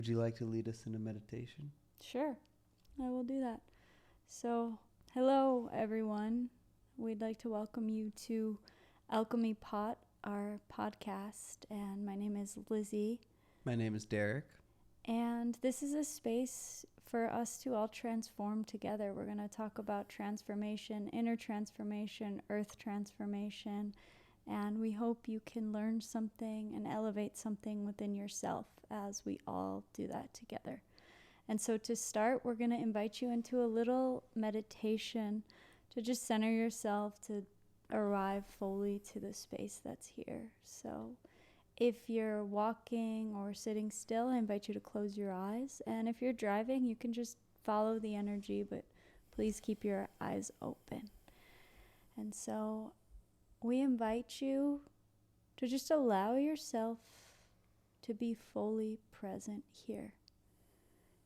Would you like to lead us in a meditation? Sure, I will do that. So, hello everyone. We'd like to welcome you to Alchemy Pot, our podcast, and my name is Lizzie. My name is Derek. And this is a space for us to all transform together. We're going to talk about transformation, inner transformation, earth transformation, and we hope you can learn something and elevate something within yourself as we all do that together. And so to start, we're going to invite you into a little meditation to just center yourself, to arrive fully to the space that's here. So if you're walking or sitting still, I invite you to close your eyes. And if you're driving, you can just follow the energy, but please keep your eyes open. And so we invite you to just allow yourself to be fully present here,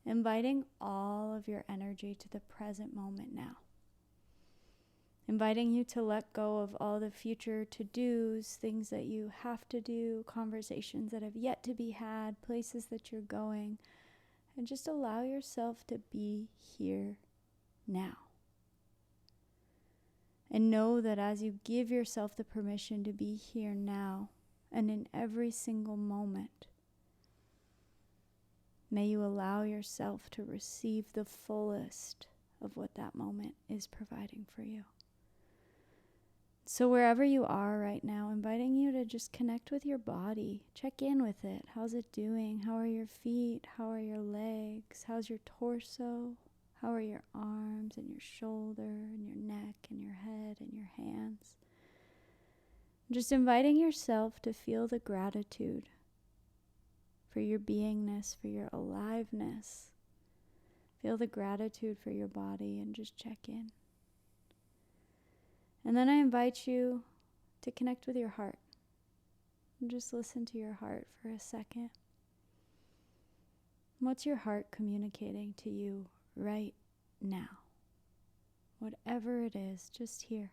inviting all of your energy to the present moment now. Inviting you to let go of all the future to-dos, things that you have to do, conversations that have yet to be had, places that you're going, and just allow yourself to be here now. And know that as you give yourself the permission to be here now and in every single moment, may you allow yourself to receive the fullest of what that moment is providing for you. So wherever you are right now, inviting you to just connect with your body. Check in with it. How's it doing? How are your feet? How are your legs? How's your torso? How are your arms and your shoulder and your neck and your head and your hands? Just inviting yourself to feel the gratitude for your beingness, for your aliveness. Feel the gratitude for your body and just check in. And then I invite you to connect with your heart. And just listen to your heart for a second. What's your heart communicating to you right now? Whatever it is, just here.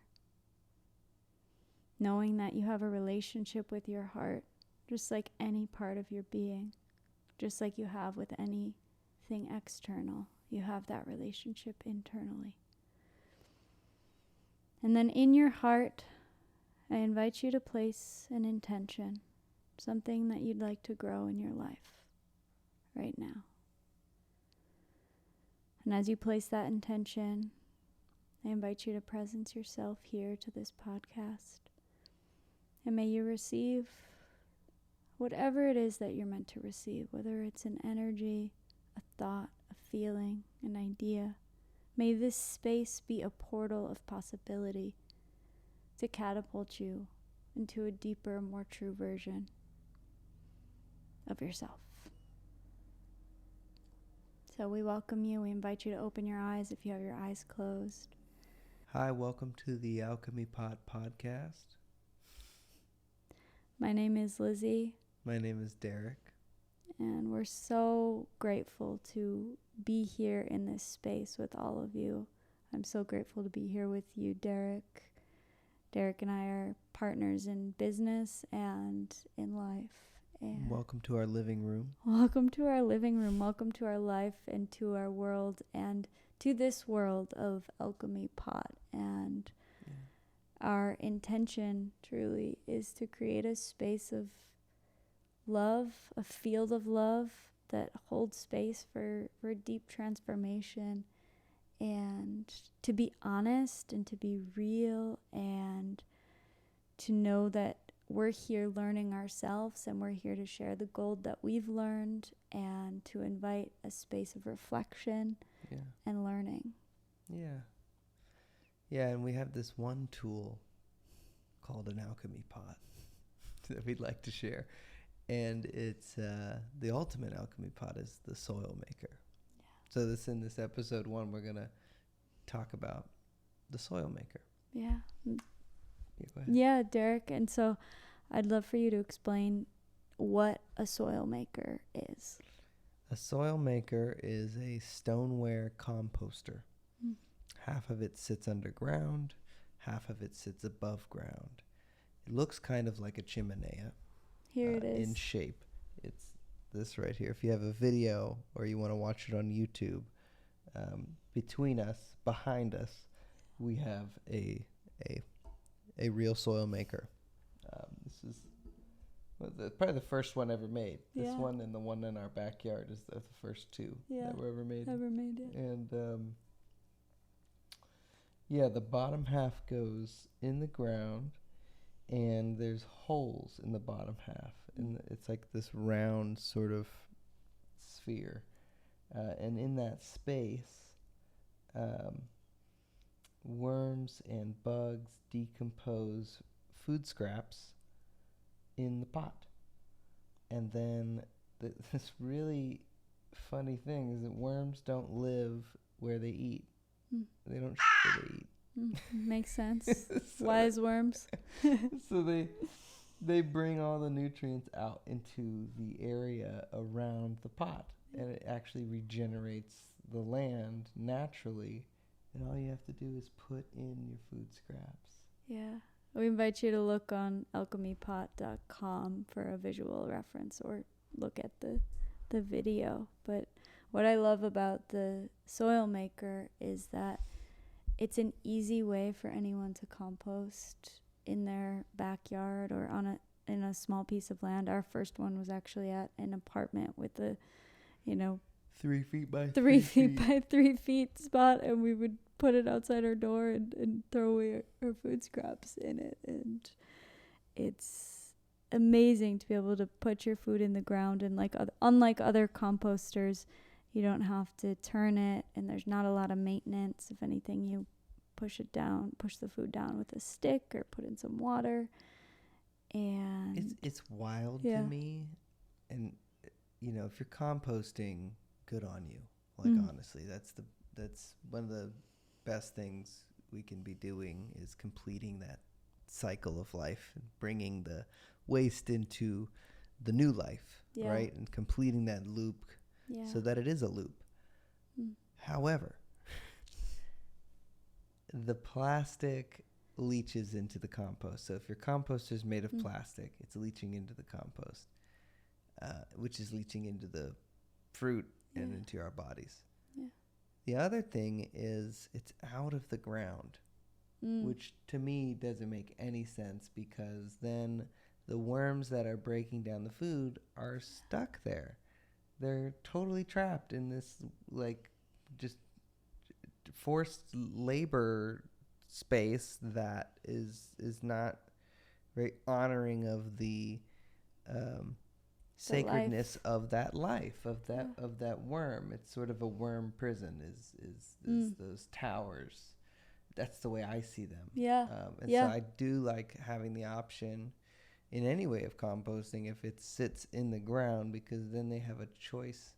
Knowing that you have a relationship with your heart, just like any part of your being, just like you have with anything external, you have that relationship internally. And then in your heart, I invite you to place an intention, something that you'd like to grow in your life right now. And as you place that intention, I invite you to presence yourself here to this podcast. And may you receive whatever it is that you're meant to receive, whether it's an energy, a thought, a feeling, an idea. May this space be a portal of possibility to catapult you into a deeper, more true version of yourself. So we welcome you. We invite you to open your eyes if you have your eyes closed. Hi, welcome to the Alchemy Pot Podcast. My name is Lizzie. My name is Derek. And we're so grateful to be here in this space with all of you. I'm so grateful to be here with you, Derek. Derek and I are partners in business and in life. And welcome to our living room. Welcome to our living room. Welcome to our life and to our world and to this world of Alchemy Pot. And our intention truly is to create a space of love, a field of love that holds space for deep transformation, and to be honest and to be real, and to know that we're here learning ourselves and we're here to share the gold that we've learned and to invite a space of reflection and learning. Yeah, and we have this one tool called an alchemy pot that we'd like to share. And it's the ultimate alchemy pot is the soil maker. So in this episode 1, we're going to talk about the soil maker. Yeah. Go ahead. Yeah, Derek. And so I'd love for you to explain what a soil maker is. A soil maker is a stoneware composter. Half of it sits underground, half of it sits above ground. It looks kind of like a chimenea. Here it is. In shape. It's this right here. If you have a video or you want to watch it on YouTube, between us, behind us, we have a real soil maker. This is probably the first one ever made. This one and the one in our backyard is the first two that were ever made. And the bottom half goes in the ground, and there's holes in the bottom half, and it's like this round sort of sphere, and in that space, worms and bugs decompose food scraps in the pot. And then this really funny thing is that worms don't live where they eat. They don't where they eat. Makes sense. Wise worms. So they bring all the nutrients out into the area around the pot, and it actually regenerates the land naturally, and all you have to do is put in your food scraps. Yeah. We invite you to look on alchemypot.com for a visual reference, or look at the video. But what I love about the soil maker is that it's an easy way for anyone to compost in their backyard or in a small piece of land. Our first one was actually at an apartment with a 3 feet by 3 feet by 3 feet spot, and we would put it outside our door and throw away our food scraps in it. And it's amazing to be able to put your food in the ground, and unlike other composters, you don't have to turn it, and there's not a lot of maintenance. If anything, you push the food down with a stick or put in some water. And it's wild to me. And if you're composting, good on you. Honestly, that's one of the best things we can be doing, is completing that cycle of life and bringing the waste into the new life, right? And completing that loop so that it is a loop. However, the plastic leaches into the compost. So if your composter is made of plastic, it's leaching into the compost, which is leaching into the fruit and into our bodies. Yeah. The other thing is it's out of the ground, which to me doesn't make any sense, because then the worms that are breaking down the food are stuck there. They're totally trapped in this just forced labor space that is not very honoring of the sacredness of that life, of that worm. It's sort of a worm prison is those towers. That's the way I see them. So I do like having the option in any way of composting if it sits in the ground, because then they have a choice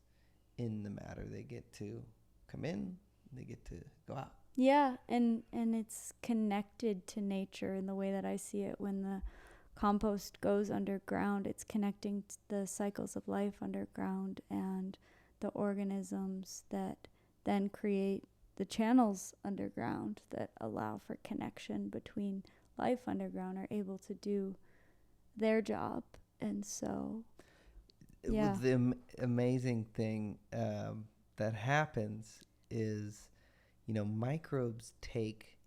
in the matter. They get to come in, they get to go out. Yeah, and it's connected to nature in the way that I see it. When the compost goes underground, it's connecting to the cycles of life underground and the organisms that then create the channels underground that allow for connection between life underground, are able to do their job. And so the amazing thing that happens is microbes take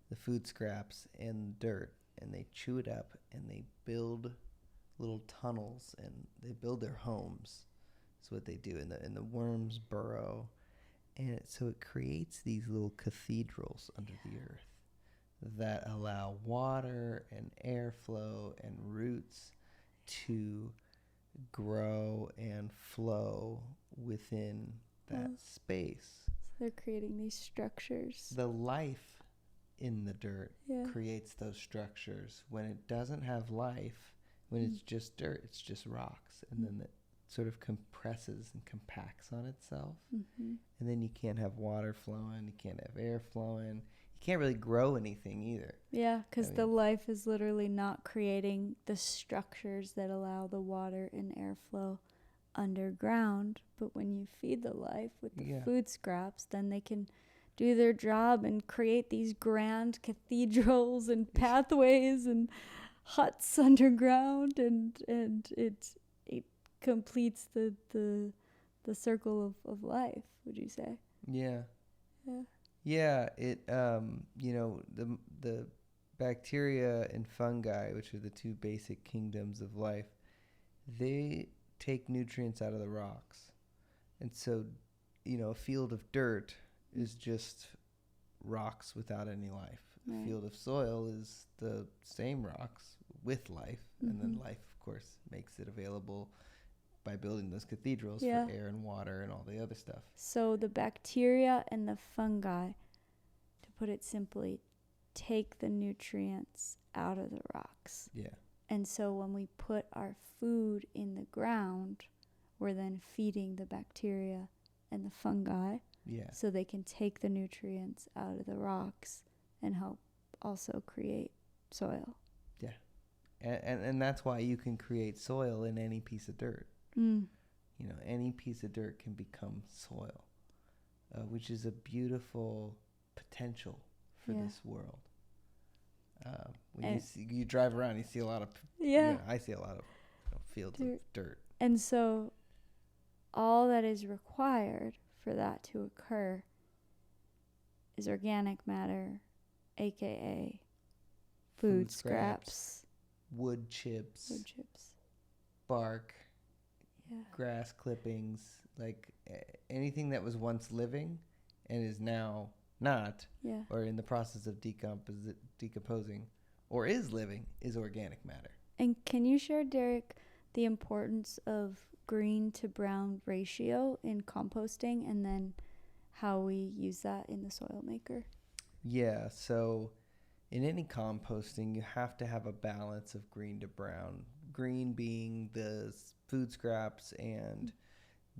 the food scraps and dirt, and they chew it up, and they build little tunnels, and they build their homes. That's what they do, and the worms burrow, and so it creates these little cathedrals under the earth that allow water and airflow and roots to grow and flow within that space. So they're creating these structures. The life in the dirt creates those structures. When it doesn't have life, when it's just dirt, it's just rocks, and then it sort of compresses and compacts on itself. And then you can't have water flowing, you can't have air flowing, you can't really grow anything either. Yeah, because the life is literally not creating the structures that allow the water and airflow underground. But when you feed the life with the food scraps, then they can do their job and create these grand cathedrals and pathways and huts underground, and it completes the circle of life, would you say? Yeah. Yeah. Yeah, it the bacteria and fungi, which are the two basic kingdoms of life, they take nutrients out of the rocks. And so, a field of dirt is just rocks without any life. Right. A field of soil is the same rocks with life, and then life, of course, makes it available by building those cathedrals for air and water and all the other stuff. So the bacteria and the fungi, to put it simply, take the nutrients out of the rocks. Yeah. And so when we put our food in the ground, we're then feeding the bacteria and the fungi. Yeah. So they can take the nutrients out of the rocks and help also create soil. Yeah. And that's why you can create soil in any piece of dirt. Any piece of dirt can become soil, which is a beautiful potential for this world. When you drive around, you see a lot of I see a lot of fields of dirt. And so all that is required for that to occur is organic matter, aka food scraps, wood chips, bark, grass clippings, like anything that was once living and is now not, or in the process of decomposing, or is living, is organic matter. And can you share, Derek, the importance of green to brown ratio in composting, and then how we use that in the soil maker? Yeah, so in any composting, you have to have a balance of green to brown. Green being the food scraps and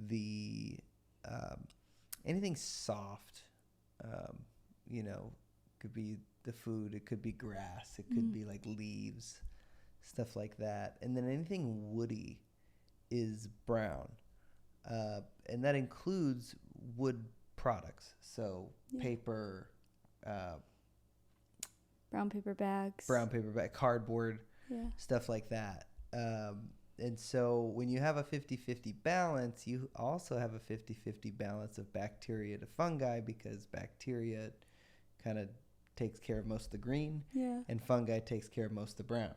the anything soft, could be the food, it could be grass, it could be like leaves, stuff like that. And then anything woody is brown. And that includes wood products. So paper, brown paper bags, cardboard, stuff like that. And so when you have a 50-50 balance, you also have a 50-50 balance of bacteria to fungi, because bacteria kind of takes care of most of the green, and fungi takes care of most of the brown.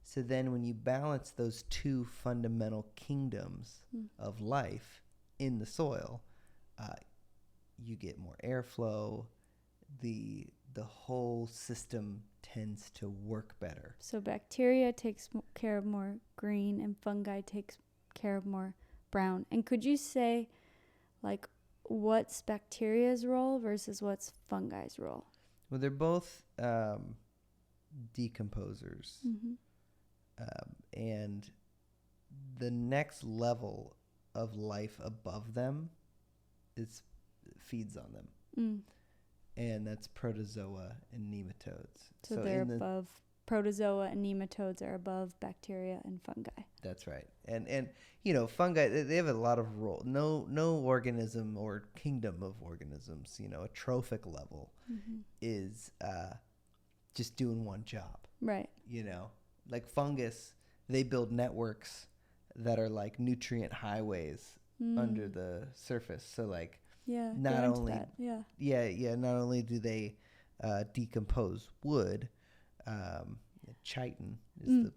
So then when you balance those two fundamental kingdoms of life in the soil, you get more airflow. The whole system tends to work better. So bacteria takes care of more green and fungi takes care of more brown. And could you say, like, what's bacteria's role versus what's fungi's role? Well, they're both decomposers. And the next level of life above them feeds on them. And that's protozoa and nematodes. So they're above, protozoa and nematodes are above bacteria and fungi. That's right. And fungi, they have a lot of role. No organism or kingdom of organisms, a trophic level is just doing one job. Right. Like fungus, they build networks that are like nutrient highways under the surface. So like, not only do they decompose wood, chitin is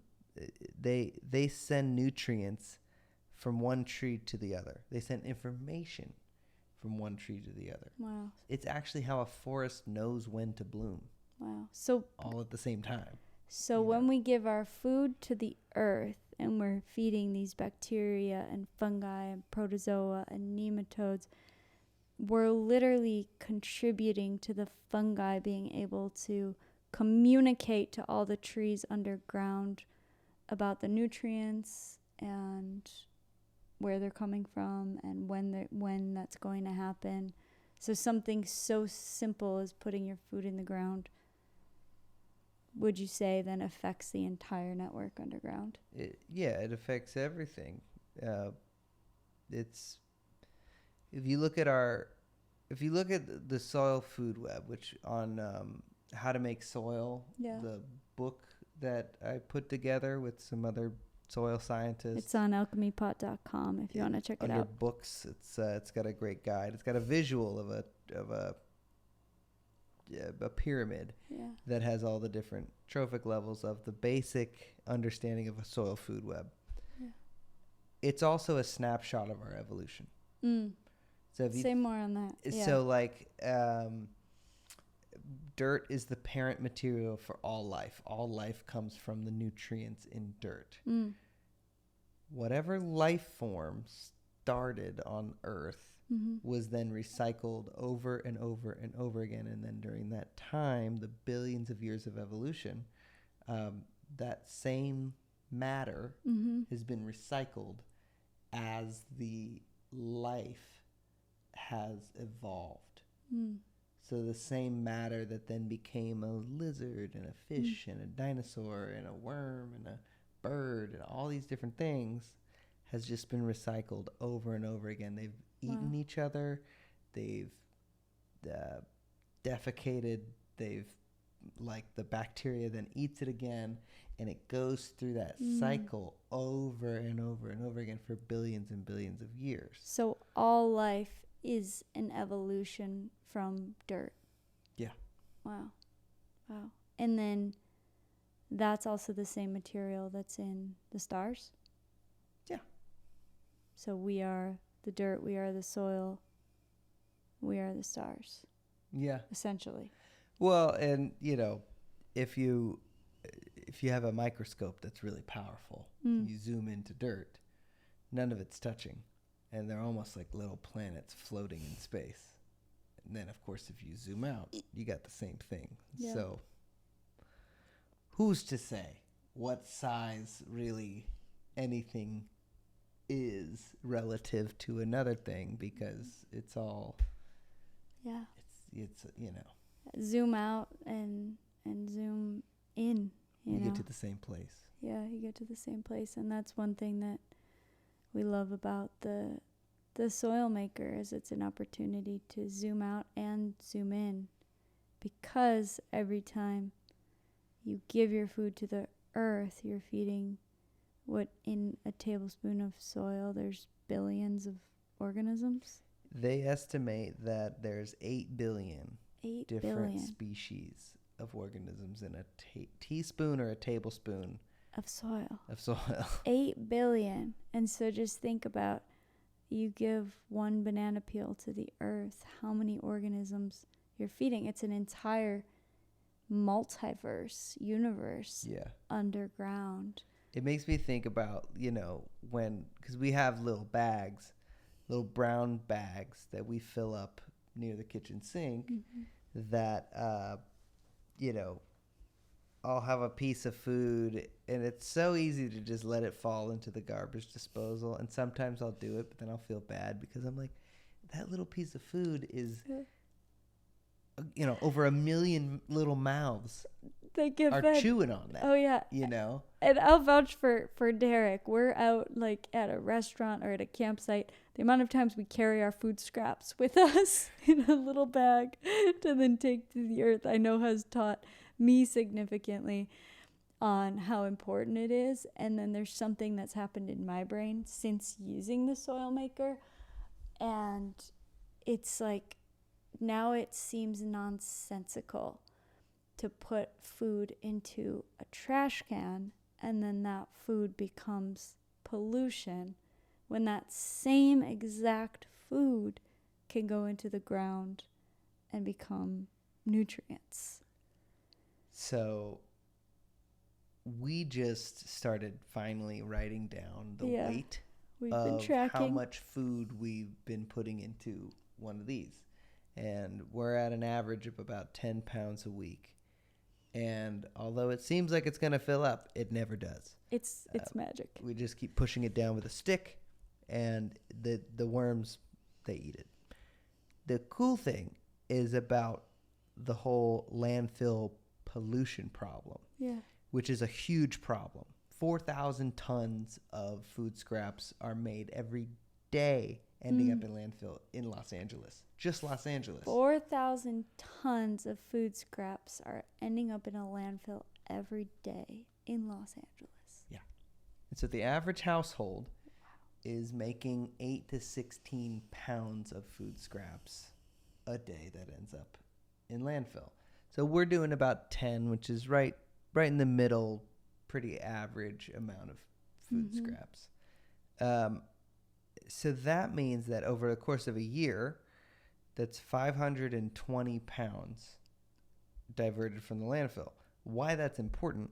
they send nutrients from one tree to the other. They send information from one tree to the other. Wow. It's actually how a forest knows when to bloom. Wow. So all at the same time. So when we give our food to the earth and we're feeding these bacteria and fungi and protozoa and nematodes, we're literally contributing to the fungi being able to communicate to all the trees underground about the nutrients and where they're coming from and when that's going to happen. So something so simple as putting your food in the ground, would you say, then affects the entire network underground? It affects everything. It's if you look at the soil food web, which on how to make soil, the book that I put together with some other soil scientist. It's on alchemypot.com if you want to check it Under out. books, it's got a great guide. It's got a visual of a pyramid that has all the different trophic levels of the basic understanding of a soil food web. Yeah. It's also a snapshot of our evolution. So if say more on that. So dirt is the parent material for all life. All life comes from the nutrients in dirt. Whatever life form started on Earth was then recycled over and over and over again. And then during that time, the billions of years of evolution, that same matter has been recycled as the life has evolved. So the same matter that then became a lizard and a fish and a dinosaur and a worm and a bird and all these different things has just been recycled over and over again. They've eaten each other. They've defecated. They've, like, the bacteria then eats it again, and it goes through that cycle over and over and over again for billions and billions of years. So all life is an evolution from dirt. Yeah. Wow. And then that's also the same material that's in the stars? Yeah. So we are the dirt, we are the soil, we are the stars. Yeah. Essentially. Well, and, if you have a microscope that's really powerful, you zoom into dirt, none of it's touching. And they're almost like little planets floating in space. And then, of course, if you zoom out, you got the same thing. Yeah. So who's to say what size really anything is relative to another thing? Because it's all... Yeah. It's Zoom out and zoom in. You know? Get to the same place. Yeah, you get to the same place. And that's one thing that we love about the soil maker, is it's an opportunity to zoom out and zoom in, because every time you give your food to the earth, you're feeding what in a tablespoon of soil there's billions of organisms. They estimate that there's 8 billion different species of organisms in a teaspoon or a tablespoon of soil. 8 billion. And so just think about, you give one banana peel to the earth, how many organisms you're feeding. It's an entire multiverse universe underground. It makes me think about, because we have little brown bags that we fill up near the kitchen sink that, I'll have a piece of food, and it's so easy to just let it fall into the garbage disposal. And sometimes I'll do it, but then I'll feel bad because I'm like, that little piece of food is, over 1 million little mouths are chewing on that. Oh, yeah. And I'll vouch for Derek. We're out like at a restaurant or at a campsite. The amount of times we carry our food scraps with us in a little bag to then take to the earth, I know has taught me significantly on how important it is. And then there's something that's happened in my brain since using the soil maker, and it's like, now it seems nonsensical to put food into a trash can and then that food becomes pollution, when that same exact food can go into the ground and become nutrients. So we just started finally writing down the weight of how much food we've been putting into one of these. And we're at an average of about 10 pounds a week. And although it seems like it's going to fill up, it never does. It's magic. We just keep pushing it down with a stick, and the worms, they eat it. The cool thing is about the whole landfill pollution problem, which is a huge problem. 4,000 tons of food scraps are made every day ending up in landfill in Los Angeles. Just Los Angeles. 4,000 tons of food scraps are ending up in a landfill every day in Los Angeles. Yeah. And so the average household is making 8 to 16 pounds of food scraps a day that ends up in landfill. So we're doing about 10, which is right in the middle, pretty average amount of food scraps. So that means that over the course of a year, that's 520 pounds diverted from the landfill. Why that's important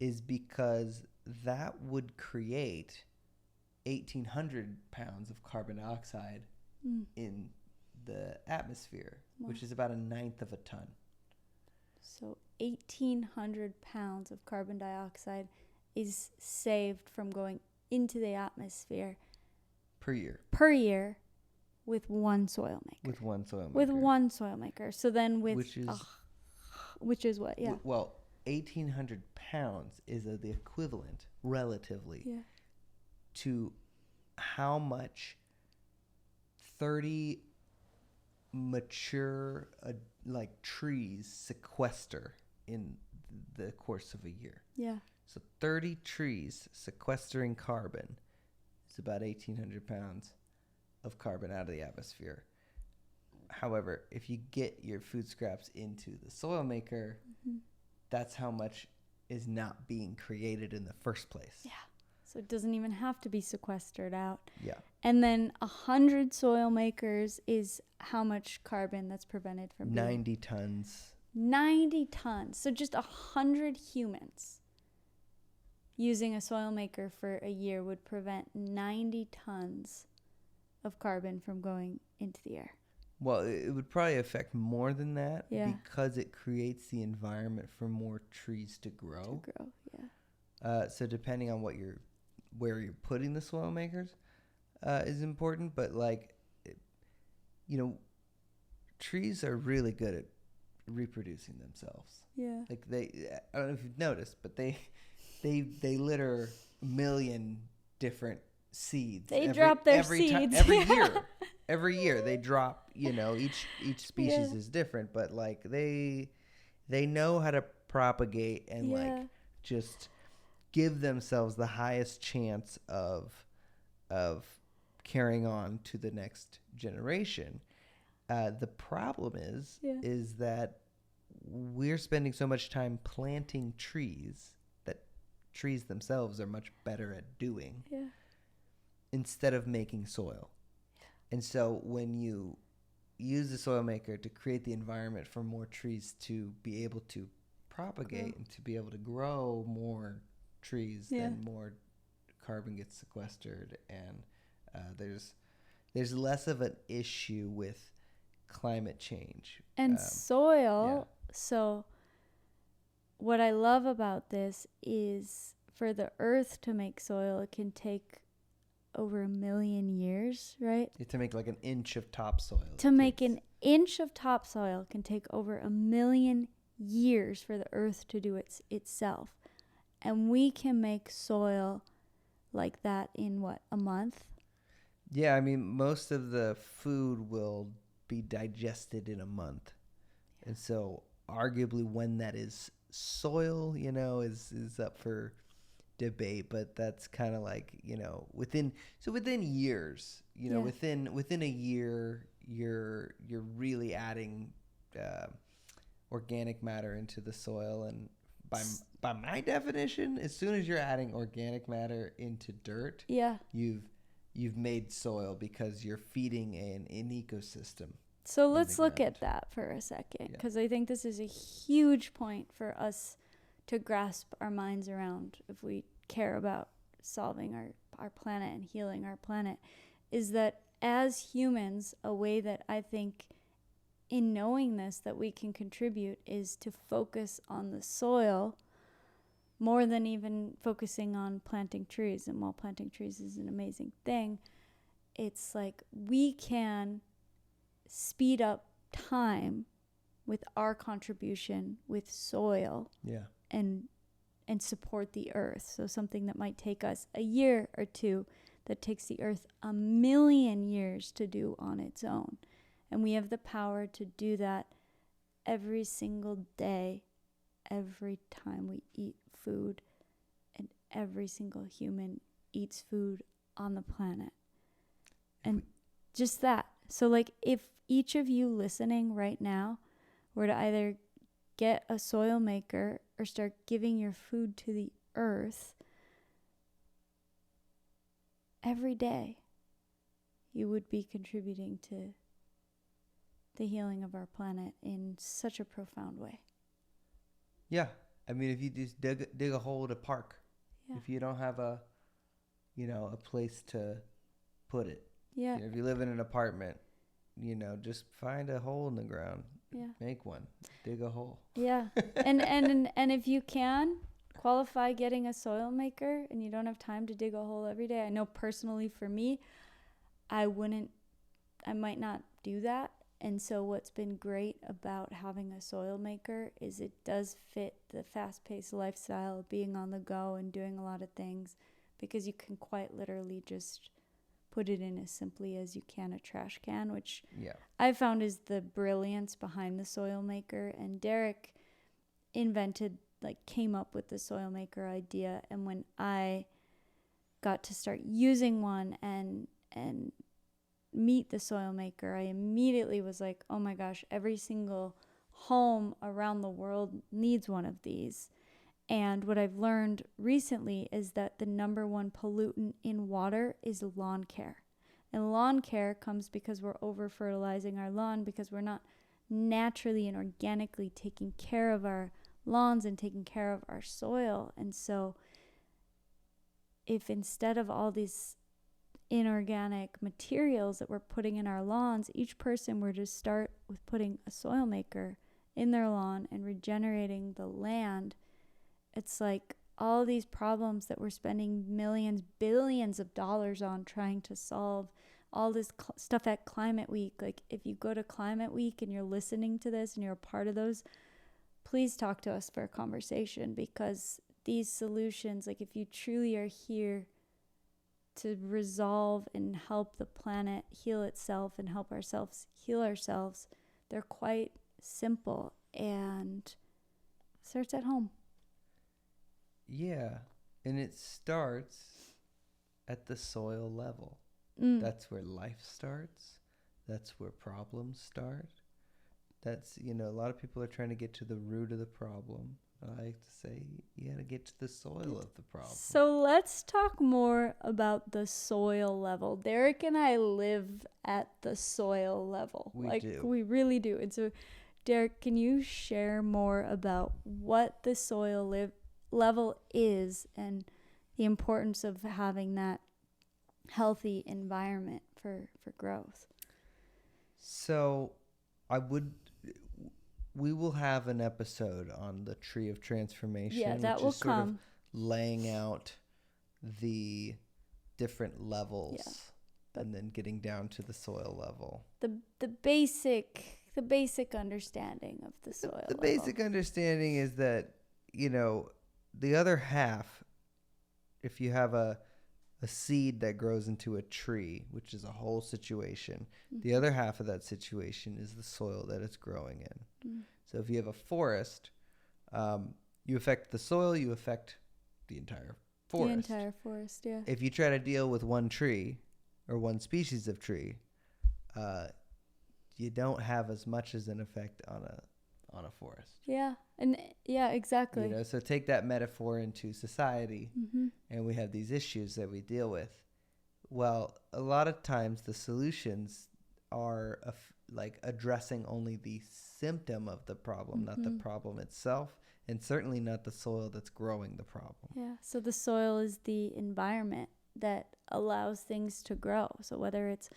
is because that would create 1,800 pounds of carbon dioxide in the atmosphere, which is about 1/9 of a ton. So 1,800 pounds of carbon dioxide is saved from going into the atmosphere Per year. With one soil maker. With one soil maker. So then which is what? Yeah. Well, 1,800 pounds is the equivalent, relatively, to how much 30 mature trees sequester in the course of a year. Yeah. So 30 trees sequestering carbon is about 1,800 pounds of carbon out of the atmosphere. However, if you get your food scraps into the soil maker, that's how much is not being created in the first place. Yeah. So it doesn't even have to be sequestered out. Yeah. And then 100 soil makers is how much carbon that's prevented from 90 tons. 90 tons. So just 100 humans using a soil maker for a year would prevent 90 tons of carbon from going into the air. Well, it would probably affect more than that because it creates the environment for more trees to grow. So depending on where you're putting the soil makers is important. But trees are really good at reproducing themselves. Yeah. Like I don't know if you've noticed, but they litter 1 million different seeds. They drop their seeds every year. Every year they drop. Each species is different, but they know how to propagate and just give themselves the highest chance of carrying on to the next generation. The problem is that we're spending so much time planting trees that trees themselves are much better at doing instead of making soil. And so when you use the soil maker to create the environment for more trees to be able to propagate and to be able to grow more trees, then more carbon gets sequestered, and there's less of an issue with climate change and soil. So what I love about this is for the earth to make soil, it can take over 1 million years, right? To make an inch of topsoil. To make an inch of topsoil can take over 1 million years for the earth to do itself. And we can make soil like that in a month? Yeah, I mean, most of the food will be digested in a month. Yeah. And so arguably when that is soil, is up for debate, but that's kind of within years, within a year, you're really adding organic matter into the soil. And by my definition, as soon as you're adding organic matter into dirt, you've made soil because you're feeding an ecosystem. So let's look at that for a second, because I think this is a huge point for us to grasp our minds around if we care about solving our planet and healing our planet, is that as humans, a way that I think in knowing this that we can contribute is to focus on the soil more than even focusing on planting trees. And while planting trees is an amazing thing, it's we can speed up time with our contribution with soil and support the earth. So something that might take us a year or two, that takes the earth 1 million years to do on its own. And we have the power to do that every single day, every time we eat food, and every single human eats food on the planet. And just that. So like if each of you listening right now were to either get a soil maker or start giving your food to the earth every day, you would be contributing to the healing of our planet in such a profound way. Yeah. I mean, if you just dig a hole to park, if you don't have a place to put it. Yeah. If you live in an apartment, just find a hole in the ground. Yeah. Make one. Dig a hole. Yeah. And if you can qualify getting a soil maker and you don't have time to dig a hole every day, I know personally for me, I might not do that. And so what's been great about having a soil maker is it does fit the fast-paced lifestyle of being on the go and doing a lot of things, because you can quite literally just put it in as simply as you can a trash can, which I found is the brilliance behind the soil maker. And Derek came up with the soil maker idea. And when I got to start using one and meet the soil maker, I immediately was like, oh my gosh, every single home around the world needs one of these. And what I've learned recently is that the number one pollutant in water is lawn care. And lawn care comes because we're over-fertilizing our lawn, because we're not naturally and organically taking care of our lawns and taking care of our soil. And so if instead of all these inorganic materials that we're putting in our lawns, each person were to start with putting a soil maker in their lawn and regenerating the land, it's like all these problems that we're spending millions, billions of dollars on trying to solve, all this stuff at Climate Week. Like if you go to Climate Week and you're listening to this and you're a part of those, please talk to us for a conversation, because these solutions, like if you truly are here to resolve and help the planet heal itself and help ourselves heal ourselves, they're quite simple and starts at home. Yeah, and it starts at the soil level. That's where life starts. That's where problems start. That's, a lot of people are trying to get to the root of the problem. I like to say you got to get to the soil of the problem. So let's talk more about the soil level. Derek and I live at the soil level. We do. We really do. And so, Derek, can you share more about what the soil level is and the importance of having that healthy environment for growth? So we will have an episode on the tree of transformation. Yeah, that will come. Sort of laying out the different levels, and then getting down to the soil level. The basic understanding of the soil level. The basic understanding is that, the other half, if you have a seed that grows into a tree, which is a whole situation, the other half of that situation is the soil that it's growing in. So if you have a forest, you affect the soil, you affect the entire forest. The entire forest, yeah. If you try to deal with one tree or one species of tree, you don't have as much as an effect on a forest. Yeah, and yeah, exactly. So take that metaphor into society, and we have these issues that we deal with. Well, a lot of times the solutions are addressing only the symptom of the problem, not the problem itself, and certainly not the soil that's growing the problem. Yeah, so the soil is the environment that allows things to grow. So whether it's,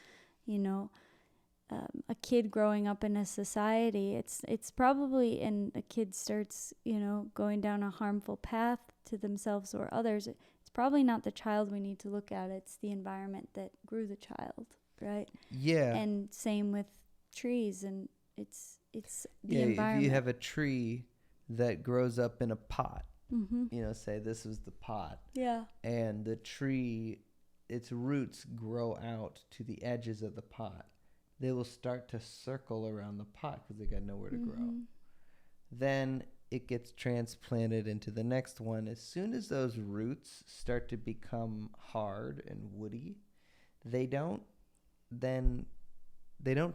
a kid growing up in a society, it's probably, and a kid starts, going down a harmful path to themselves or others, it's probably not the child we need to look at, it's the environment that grew the child, right? Yeah. And same with trees, and it's the environment. If you have a tree that grows up in a pot, say this is the pot. Yeah. And the tree, its roots grow out to the edges of the pot. They will start to circle around the pot because they got nowhere to grow. Then it gets transplanted into the next one. As soon as those roots start to become hard and woody, they don't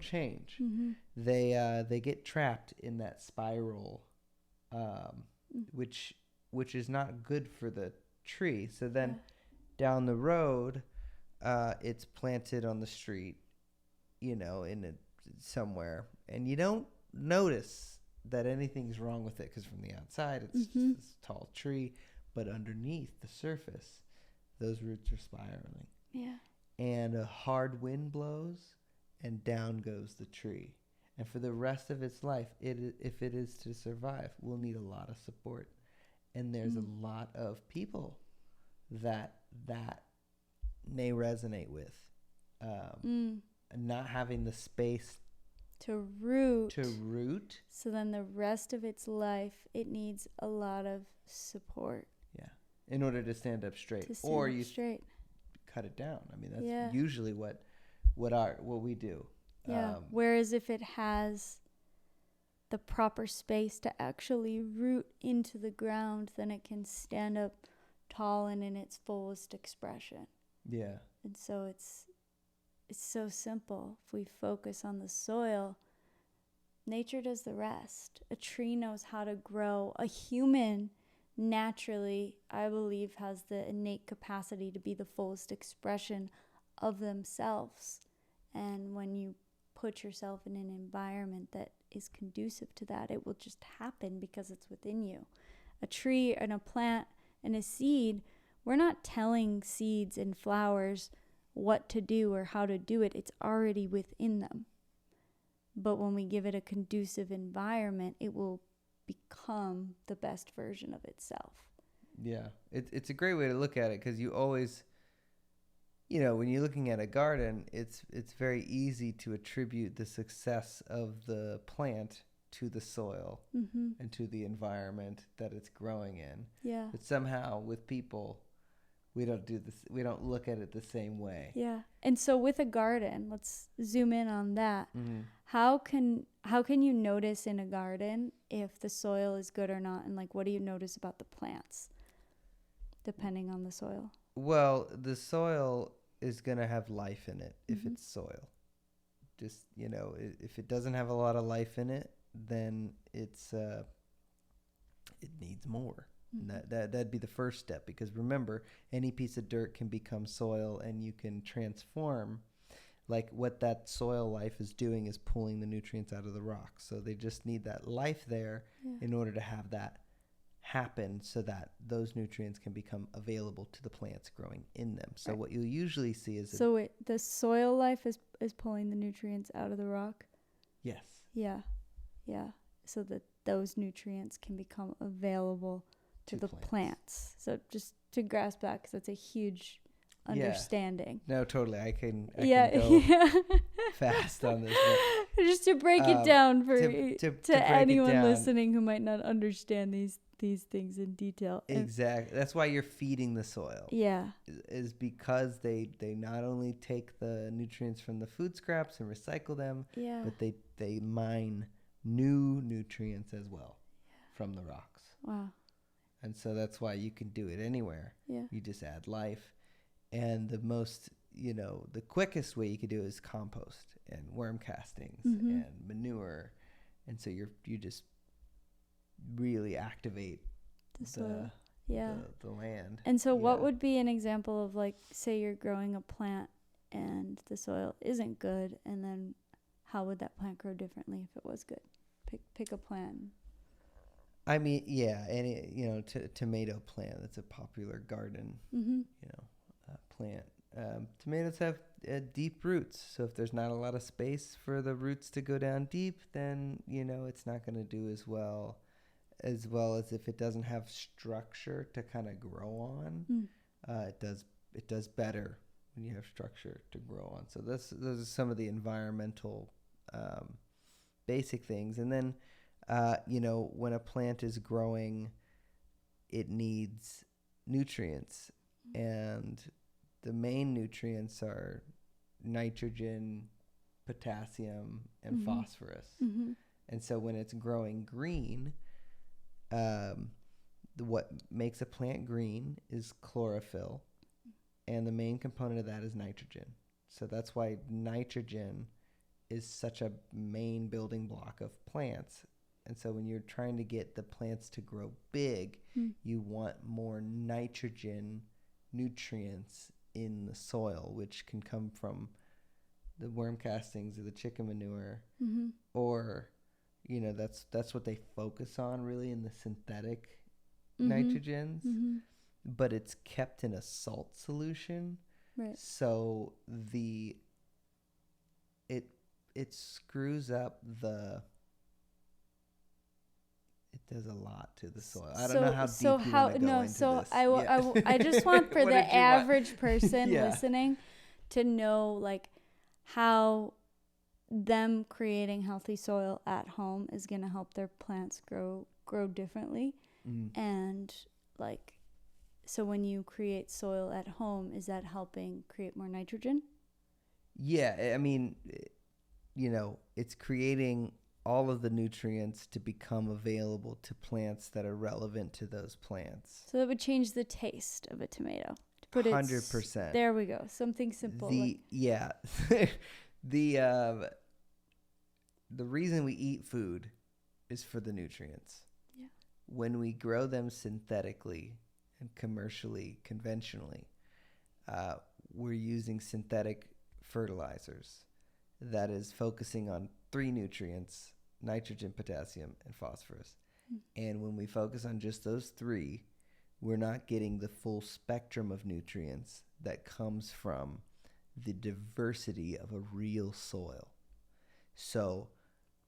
change. They get trapped in that spiral, which is not good for the tree. So then down the road, it's planted on the street, somewhere, and you don't notice that anything's wrong with it, because from the outside it's just this tall tree, but underneath the surface those roots are spiraling. Yeah. And a hard wind blows and down goes the tree, and for the rest of its life, if it is to survive, will need a lot of support. And there's a lot of people that may resonate with, not having the space to root. So then the rest of its life, it needs a lot of support. Yeah. In order to stand up straight. Cut it down. I mean, that's usually what we do. Yeah. Whereas if it has the proper space to actually root into the ground, then it can stand up tall and in its fullest expression. Yeah. And so it's so simple. If we focus on the soil, nature does the rest. A tree knows how to grow. A human naturally, I believe, has the innate capacity to be the fullest expression of themselves. And when you put yourself in an environment that is conducive to that, it will just happen because it's within you. A tree and a plant and a seed, we're not telling seeds and flowers what to do or how to do it. It's already within them. But when we give it a conducive environment, it will become the best version of itself. Yeah. It's a great way to look at it, because you always, when you're looking at a garden, it's very easy to attribute the success of the plant to the soil and to the environment that it's growing in. Yeah. But somehow with people, we don't do this. We don't look at it the same way. Yeah. And so with a garden, let's zoom in on that. How can you notice in a garden if the soil is good or not? And what do you notice about the plants depending on the soil? Well, the soil is going to have life in it if it's soil. Just, if it doesn't have a lot of life in it, then it needs more. That'd be the first step, because remember, any piece of dirt can become soil, and you can transform. What that soil life is doing is pulling the nutrients out of the rock. So they just need that life there in order to have that happen, so that those nutrients can become available to the plants growing in them. So what you'll usually see is the soil life is pulling the nutrients out of the rock? Yes. Yeah. So that those nutrients can become available to the plants. So just to grasp that, because that's a huge understanding. No, totally. I can go fast on this one. Just to break it down for to anyone listening who might not understand these things in detail. Exactly. That's why you're feeding the soil. Yeah. Is because they not only take the nutrients from the food scraps and recycle them, but they mine new nutrients as well from the rocks. Wow. And so that's why you can do it anywhere. Yeah. You just add life. And the most, the quickest way you could do it is compost and worm castings and manure. And so you just really activate the soil. The land. And so what would be an example of, say you're growing a plant and the soil isn't good, and then how would that plant grow differently if it was good? Pick a plant. I mean, any tomato plant. That's a popular garden, plant. Tomatoes have deep roots, so if there's not a lot of space for the roots to go down deep, then it's not going to do as well as if it doesn't have structure to kind of grow on. It does better when you have structure to grow on. So those are some of the environmental basic things. And then when a plant is growing, it needs nutrients, and the main nutrients are nitrogen, potassium, and phosphorus. And so when it's growing green, what makes a plant green is chlorophyll, and the main component of that is nitrogen. So that's why nitrogen is such a main building block of plants. And so when you're trying to get the plants to grow big, you want more nitrogen nutrients in the soil, which can come from the worm castings or the chicken manure, or, you know, that's what they focus on really in the synthetic nitrogens, but it's kept in a salt solution. Right. So it screws up it does a lot to the soil. I don't know how deep you want to go into this. I just want for What the did you want? average person listening to know, like, how them creating healthy soil at home is going to help their plants grow differently. And, like, so when you create soil at home, is that helping create more nitrogen? Yeah, I mean, you know, it's creating all of the nutrients to become available to plants that are relevant to those plants. So that would change the taste of a tomato. To put 100%. There we go. Something simple. The reason we eat food is for the nutrients. Yeah. When we grow them synthetically and commercially, conventionally, we're using synthetic fertilizers that is focusing on 3 nutrients: nitrogen, potassium, and phosphorus. And when we focus on just those 3, we're not getting the full spectrum of nutrients that comes from the diversity of a real soil. So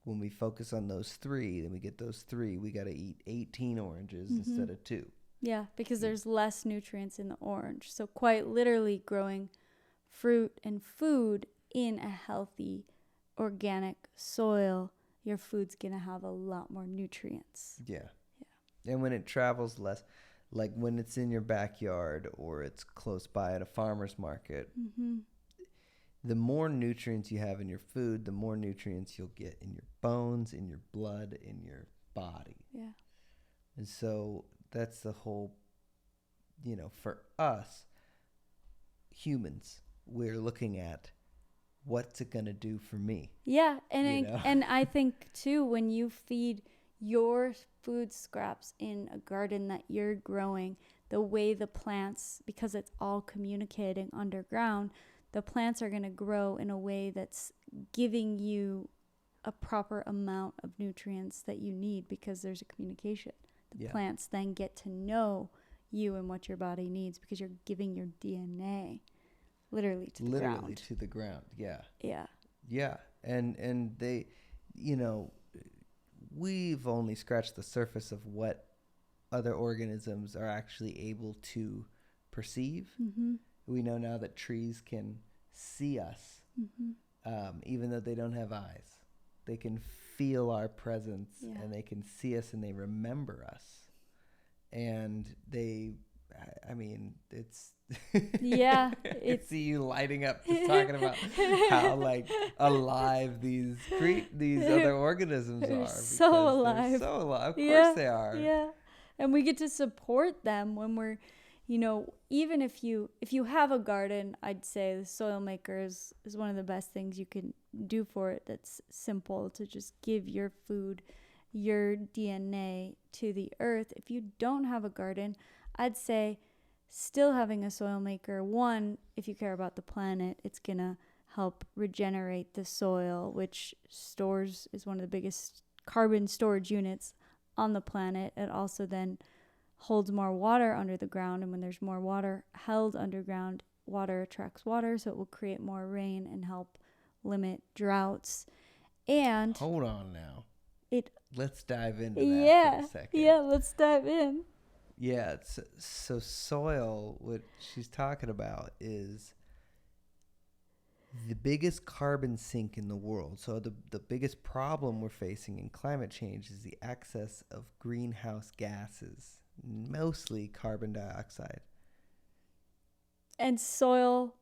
when we focus on those 3, then we get those 3, we got to eat 18 oranges instead of 2. Yeah, because there's less nutrients in the orange. So quite literally growing fruit and food in a healthy organic soil, your food's going to have a lot more nutrients. Yeah. And when it travels less, like when it's in your backyard or it's close by at a farmer's market, the more nutrients you have in your food, the more nutrients you'll get in your bones, in your blood, in your body. Yeah. And so that's the whole, you know, for us humans, we're looking at what's it going to do for me? Yeah. And I think too, when you feed your food scraps in a garden that you're growing, the way the plants, because it's all communicating underground, the plants are going to grow in a way that's giving you a proper amount of nutrients that you need, because there's a communication. The plants then get to know you and what your body needs, because you're giving your DNA literally to the ground. Yeah. And they, you know, we've only scratched the surface of what other organisms are actually able to perceive. We know now that trees can see us, even though they don't have eyes. They can feel our presence, and they can see us, and they remember us. And they, I mean, it's yeah, I can see you lighting up just talking about how like alive these other organisms they're are. So alive. They're so alive. Of course they are. Yeah. And we get to support them when we're, you know, even if you have a garden, I'd say the soil maker is one of the best things you can do for it. That's simple, to just give your food, your DNA to the earth. If you don't have a garden, I'd say still having a soil maker, one, if you care about the planet, it's going to help regenerate the soil, which is one of the biggest carbon storage units on the planet. It also then holds more water under the ground, and when there's more water held underground, water attracts water, so it will create more rain and help limit droughts. And hold on now. Let's dive into that for a second. Yeah, let's dive in. Yeah, so soil, what she's talking about is the biggest carbon sink in the world. So the biggest problem we're facing in climate change is the excess of greenhouse gases, mostly carbon dioxide. And soil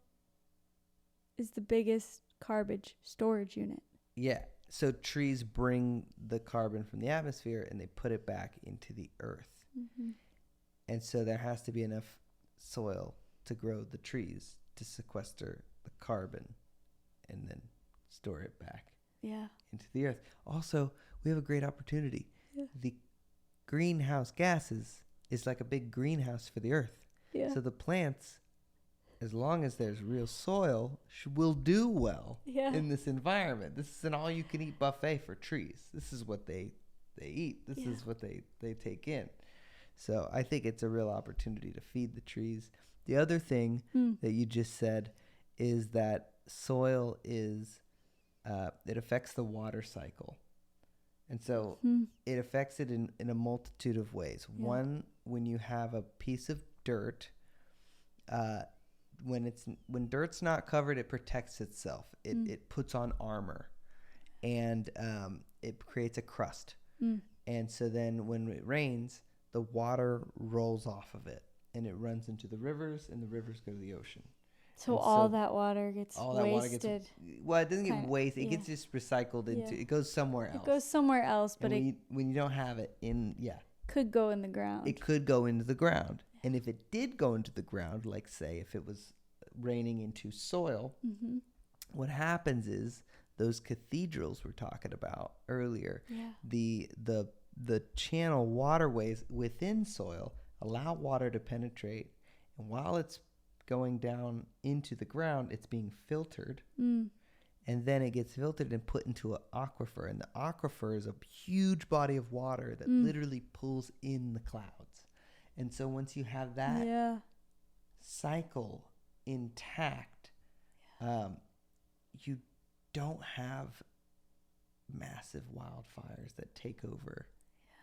is the biggest garbage storage unit. Yeah. So trees bring the carbon from the atmosphere and they put it back into the earth. Mm-hmm. And so there has to be enough soil to grow the trees to sequester the carbon and then store it back into the earth. Also, we have a great opportunity. Yeah. The greenhouse gases is like a big greenhouse for the earth. Yeah. So the plants, as long as there's real soil, will do well in this environment. This is an all-you-can-eat buffet for trees. This is what they eat. This is what they take in. So I think it's a real opportunity to feed the trees. The other thing that you just said is that soil is, it affects the water cycle. And so it affects it in a multitude of ways. Yeah. One, when you have a piece of dirt, when dirt's not covered, it protects itself. It puts on armor, and it creates a crust. And so then when it rains, the water rolls off of it, and it runs into the rivers, and the rivers go to the ocean. So all that water gets wasted. Well, it doesn't get wasted. It gets just recycled into. It goes somewhere else. It goes somewhere else, but when you don't have it in, could go in the ground. It could go into the ground, and if it did go into the ground, like say if it was raining into soil, what happens is those cathedrals we're talking about earlier, the channel waterways within soil allow water to penetrate, and while it's going down into the ground, it's being filtered, and then it gets filtered and put into an aquifer, and the aquifer is a huge body of water that literally pulls in the clouds. And so once you have that cycle intact, you don't have massive wildfires that take over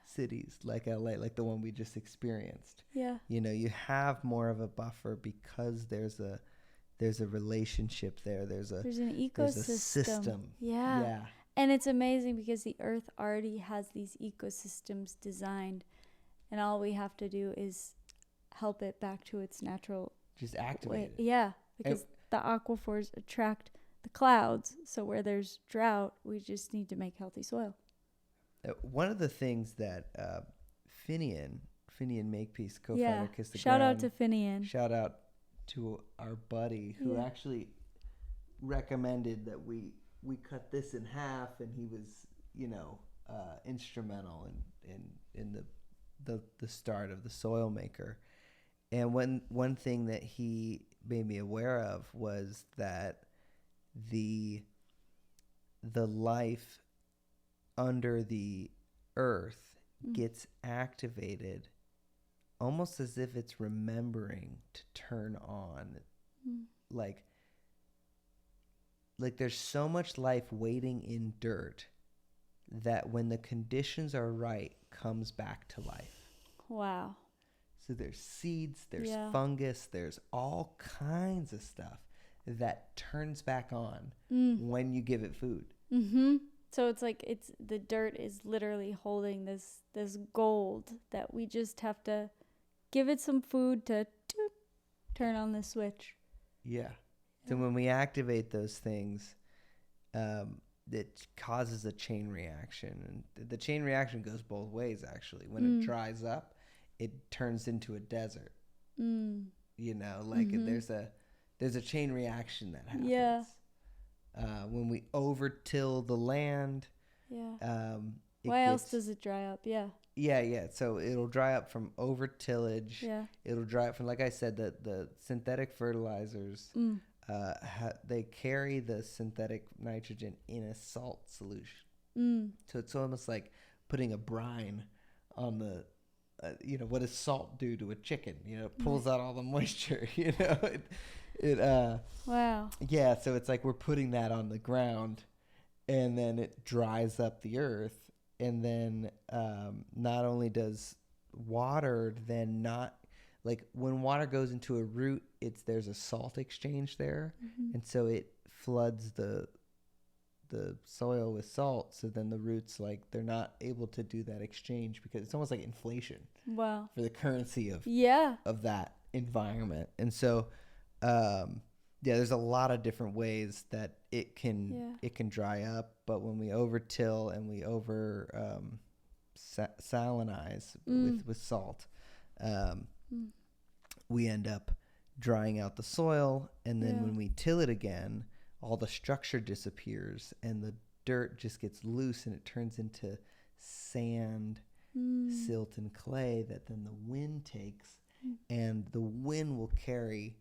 cities like LA, like the one we just experienced. You have more of a buffer because there's a relationship there. There's an ecosystem. There's a system. And it's amazing because the earth already has these ecosystems designed, and all we have to do is help it back to its natural just activate it. Because the aquifers attract the clouds, so where there's drought, we just need to make healthy soil. One of the things that Finian Makepeace, co-founder, Kiss the Shout Ground. Out to Finian. Shout out to our buddy who actually recommended that we cut this in half, and he was, instrumental in the start of the Soil Maker. And one thing that he made me aware of was that the life under the earth gets activated almost as if it's remembering to turn on. Like there's so much life waiting in dirt that when the conditions are right, comes back to life. Wow. So there's seeds, there's fungus, there's all kinds of stuff that turns back on when you give it food. So it's like the dirt is literally holding this gold that we just have to give it some food to turn on the switch. So when we activate those things, it causes a chain reaction, and the chain reaction goes both ways. Actually, when it dries up, it turns into a desert. There's a chain reaction that happens. When we overtill the land, why else does it dry up? So it'll dry up from over tillage. It'll dry up from, like I said, the synthetic fertilizers. They carry the synthetic nitrogen in a salt solution. So it's almost like putting a brine on the, what does salt do to a chicken? It pulls out all the moisture. Wow. So it's like we're putting that on the ground, and then it dries up the earth, and then not only does water then not, like when water goes into a root, there's a salt exchange there, and so it floods the soil with salt, so then the roots, like, they're not able to do that exchange because it's almost like inflation. Wow. For the currency of that environment. And so Yeah, there's a lot of different ways that it can dry up, but when we overtill and we over salinize with salt, we end up drying out the soil, and then when we till it again, all the structure disappears and the dirt just gets loose and it turns into sand, silt, and clay that then the wind takes, and the wind will carry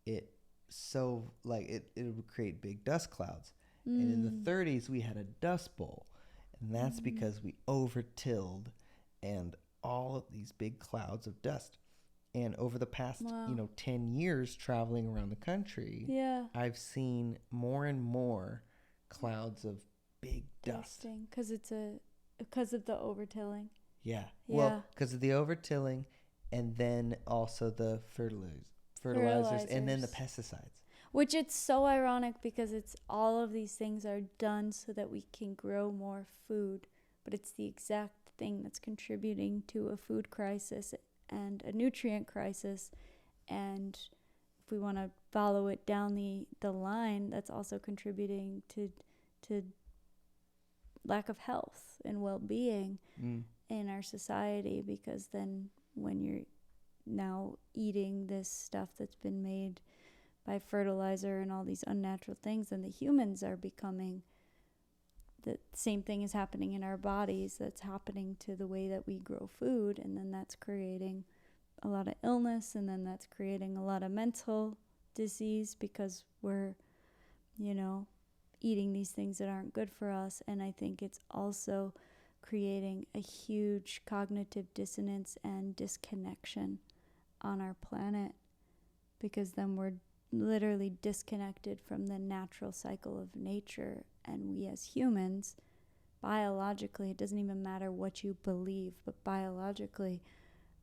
it. So like it would create big dust clouds. And in the 30s we had a dust bowl, and that's because we over-tilled and all of these big clouds of dust. And over the past 10 years traveling around the country, I've seen more and more clouds of big dust. Because of the over-tilling. Well, because of the over-tilling, and then also the fertilizers, and then the pesticides. Which it's so ironic because it's all of these things are done so that we can grow more food, but it's the exact thing that's contributing to a food crisis and a nutrient crisis. And if we want to follow it down the line, that's also contributing to lack of health and well-being in our society, because then when you're now eating this stuff that's been made by fertilizer and all these unnatural things, and the humans are becoming the same thing is happening in our bodies that's happening to the way that we grow food, and then that's creating a lot of illness, and then that's creating a lot of mental disease because we're eating these things that aren't good for us. And I think it's also creating a huge cognitive dissonance and disconnection on our planet, because then we're literally disconnected from the natural cycle of nature. And we as humans, biologically, it doesn't even matter what you believe, but biologically,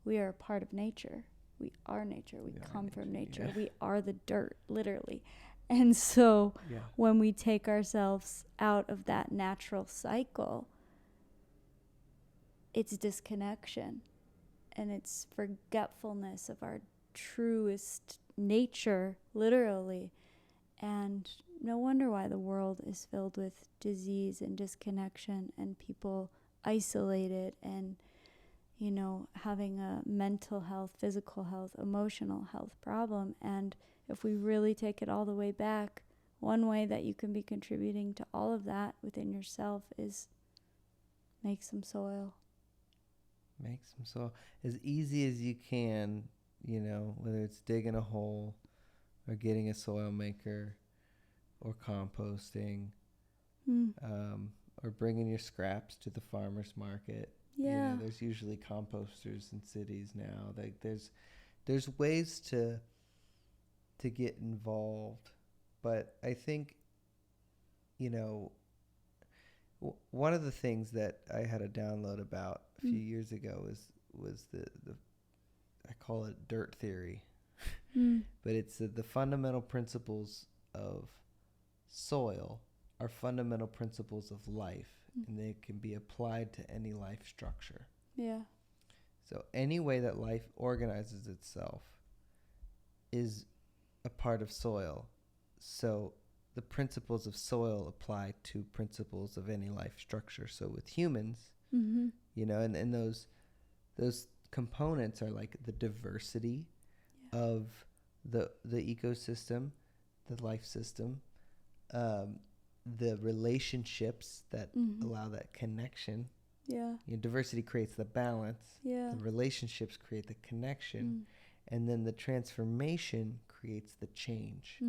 we are a part of nature. We are nature. We come from nature. Yeah. We are the dirt, literally. And so when we take ourselves out of that natural cycle, it's disconnection, and it's forgetfulness of our truest nature, literally. And no wonder why the world is filled with disease and disconnection and people isolated and, having a mental health, physical health, emotional health problem. And if we really take it all the way back, one way that you can be contributing to all of that within yourself is make some soil. Make some soil as easy as you can, whether it's digging a hole or getting a soil maker or composting, or bringing your scraps to the farmer's market. Yeah. There's usually composters in cities now. Like there's ways to get involved, but I think, one of the things that I had a download about a few years ago was the I call it dirt theory, but it's the fundamental principles of soil are fundamental principles of life, and they can be applied to any life structure. Yeah. So any way that life organizes itself is a part of soil. So the principles of soil apply to principles of any life structure. So with humans, and those components are like the diversity of the ecosystem, the life system, the relationships that allow that connection. Yeah. Diversity creates the balance. Yeah. The relationships create the connection. And then the transformation creates the change.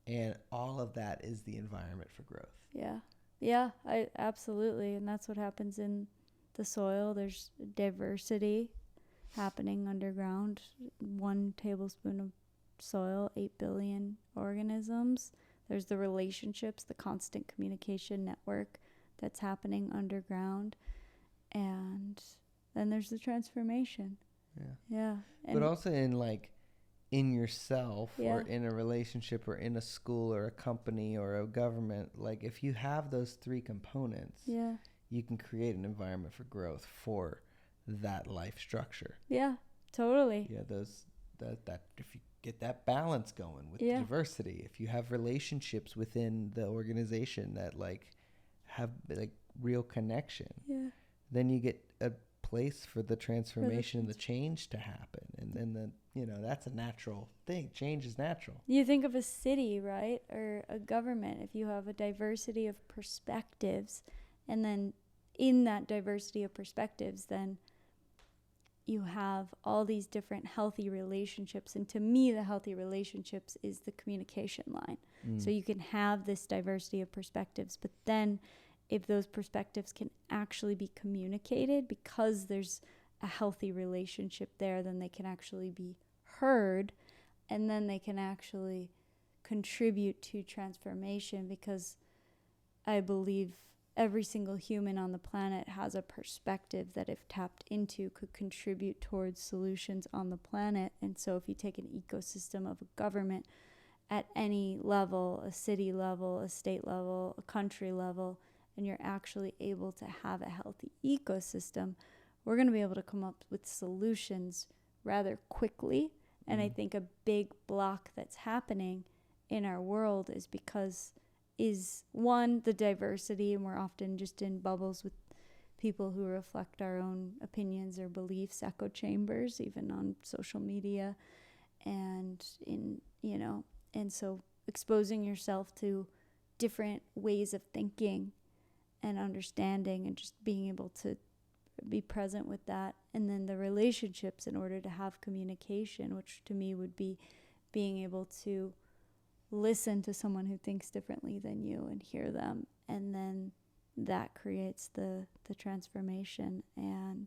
And all of that is the environment for growth. Yeah. Yeah, absolutely. And that's what happens in the soil. There's diversity happening underground. 1 tablespoon of soil, 8 billion organisms. There's the relationships, the constant communication network that's happening underground. And then there's the transformation. Yeah. But also in yourself or in a relationship or in a school or a company or a government, if you have those 3 components, you can create an environment for growth for that life structure. Yeah, totally. Yeah, those that if you get that balance going with the diversity, if you have relationships within the organization that like have like real connection, then you get a place for the transformation and the change to happen. And then that's a natural thing. Change is natural. You think of a city, right? Or a government. If you have a diversity of perspectives, and then in that diversity of perspectives, then you have all these different healthy relationships. And to me, the healthy relationships is the communication line. So you can have this diversity of perspectives, but then if those perspectives can actually be communicated because there's a healthy relationship there, then they can actually be heard, and then they can actually contribute to transformation, because I believe every single human on the planet has a perspective that, if tapped into, could contribute towards solutions on the planet. And so if you take an ecosystem of a government at any level, a city level, a state level, a country level, and you're actually able to have a healthy ecosystem, we're going to be able to come up with solutions rather quickly. And I think a big block that's happening in our world is because one, the diversity, and we're often just in bubbles with people who reflect our own opinions or beliefs, echo chambers, even on social media, and and so exposing yourself to different ways of thinking and understanding, and just being able to be present with that. And then the relationships in order to have communication, which to me would be being able to listen to someone who thinks differently than you and hear them. And then that creates the transformation. And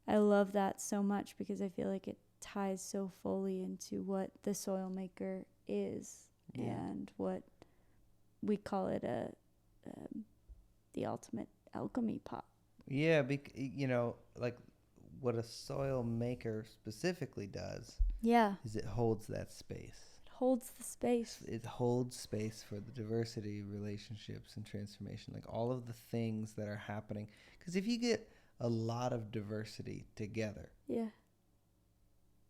I love that so much, because I feel like it ties so fully into what the soil maker is, and what we call it the ultimate alchemy pot. Yeah, like what a soil maker specifically does is it holds that space. It holds the space. It holds space for the diversity, relationships, and transformation, like all of the things that are happening. Because if you get a lot of diversity together,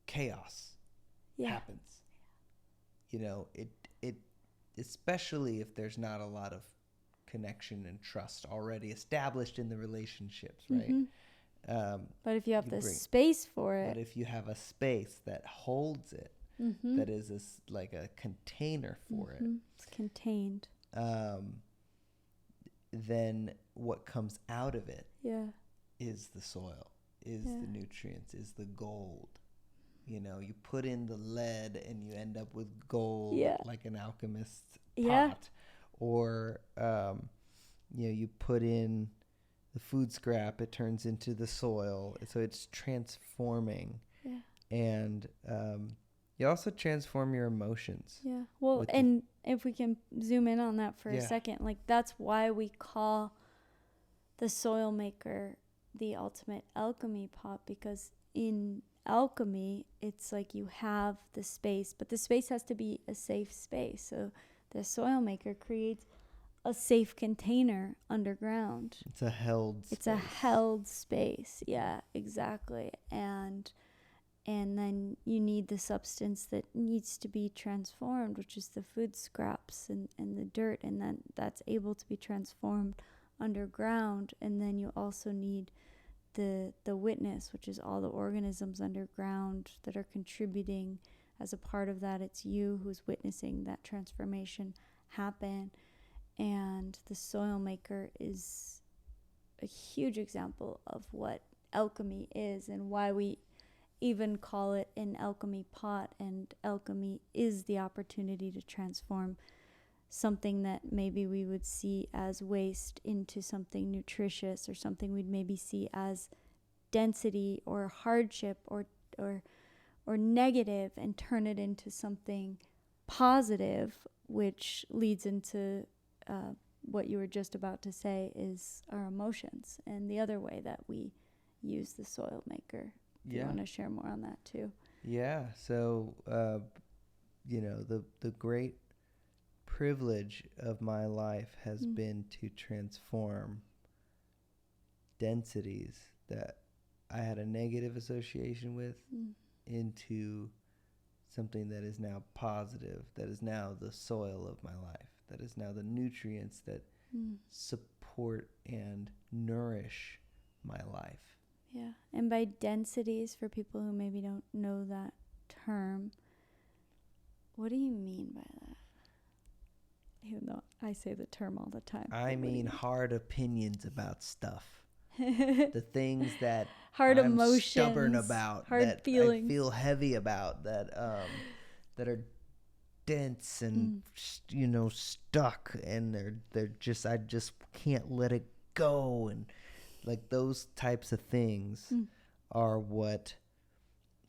chaos happens. It especially if there's not a lot of connection and trust already established in the relationships, right? But if you have the space for it. But if you have a space that holds it, that is like a container for it. It's contained. Then what comes out of it is the soil, is the nutrients, is the gold. You put in the lead and you end up with gold, like an alchemist's pot. Or, you put in the food scrap, it turns into the soil. So it's transforming. And you also transform your emotions. Well, and if we can zoom in on that for a second, like that's why we call the soil maker the ultimate alchemy pot, because in alchemy, it's like you have the space, but the space has to be a safe space. So the soil maker creates a safe container underground. It's a held space. It's a held space. Yeah, exactly. And then you need the substance that needs to be transformed, which is the food scraps and the dirt, and then that's able to be transformed underground. And then you also need the witness, which is all the organisms underground that are contributing. As a part of that, it's you who's witnessing that transformation happen. And the soil maker is a huge example of what alchemy is, and why we even call it an alchemy pot. And alchemy is the opportunity to transform something that maybe we would see as waste into something nutritious, or something we'd maybe see as density or hardship or negative, and turn it into something positive, which leads into what you were just about to say, is our emotions, and the other way that we use the soil maker. Do you want to share more on that too? Yeah. So, the great privilege of my life has been to transform densities that I had a negative association with into something that is now positive, that is now the soil of my life, that is now the nutrients that support and nourish my life. Yeah. And by densities, for people who maybe don't know that term, what do you mean by that? Even though I say the term all the time. I mean hard opinions about stuff. The things that hard I'm emotions, stubborn about, hard that feelings. I feel heavy about, that are dense and stuck, and they're just, I just can't let it go, and like those types of things are what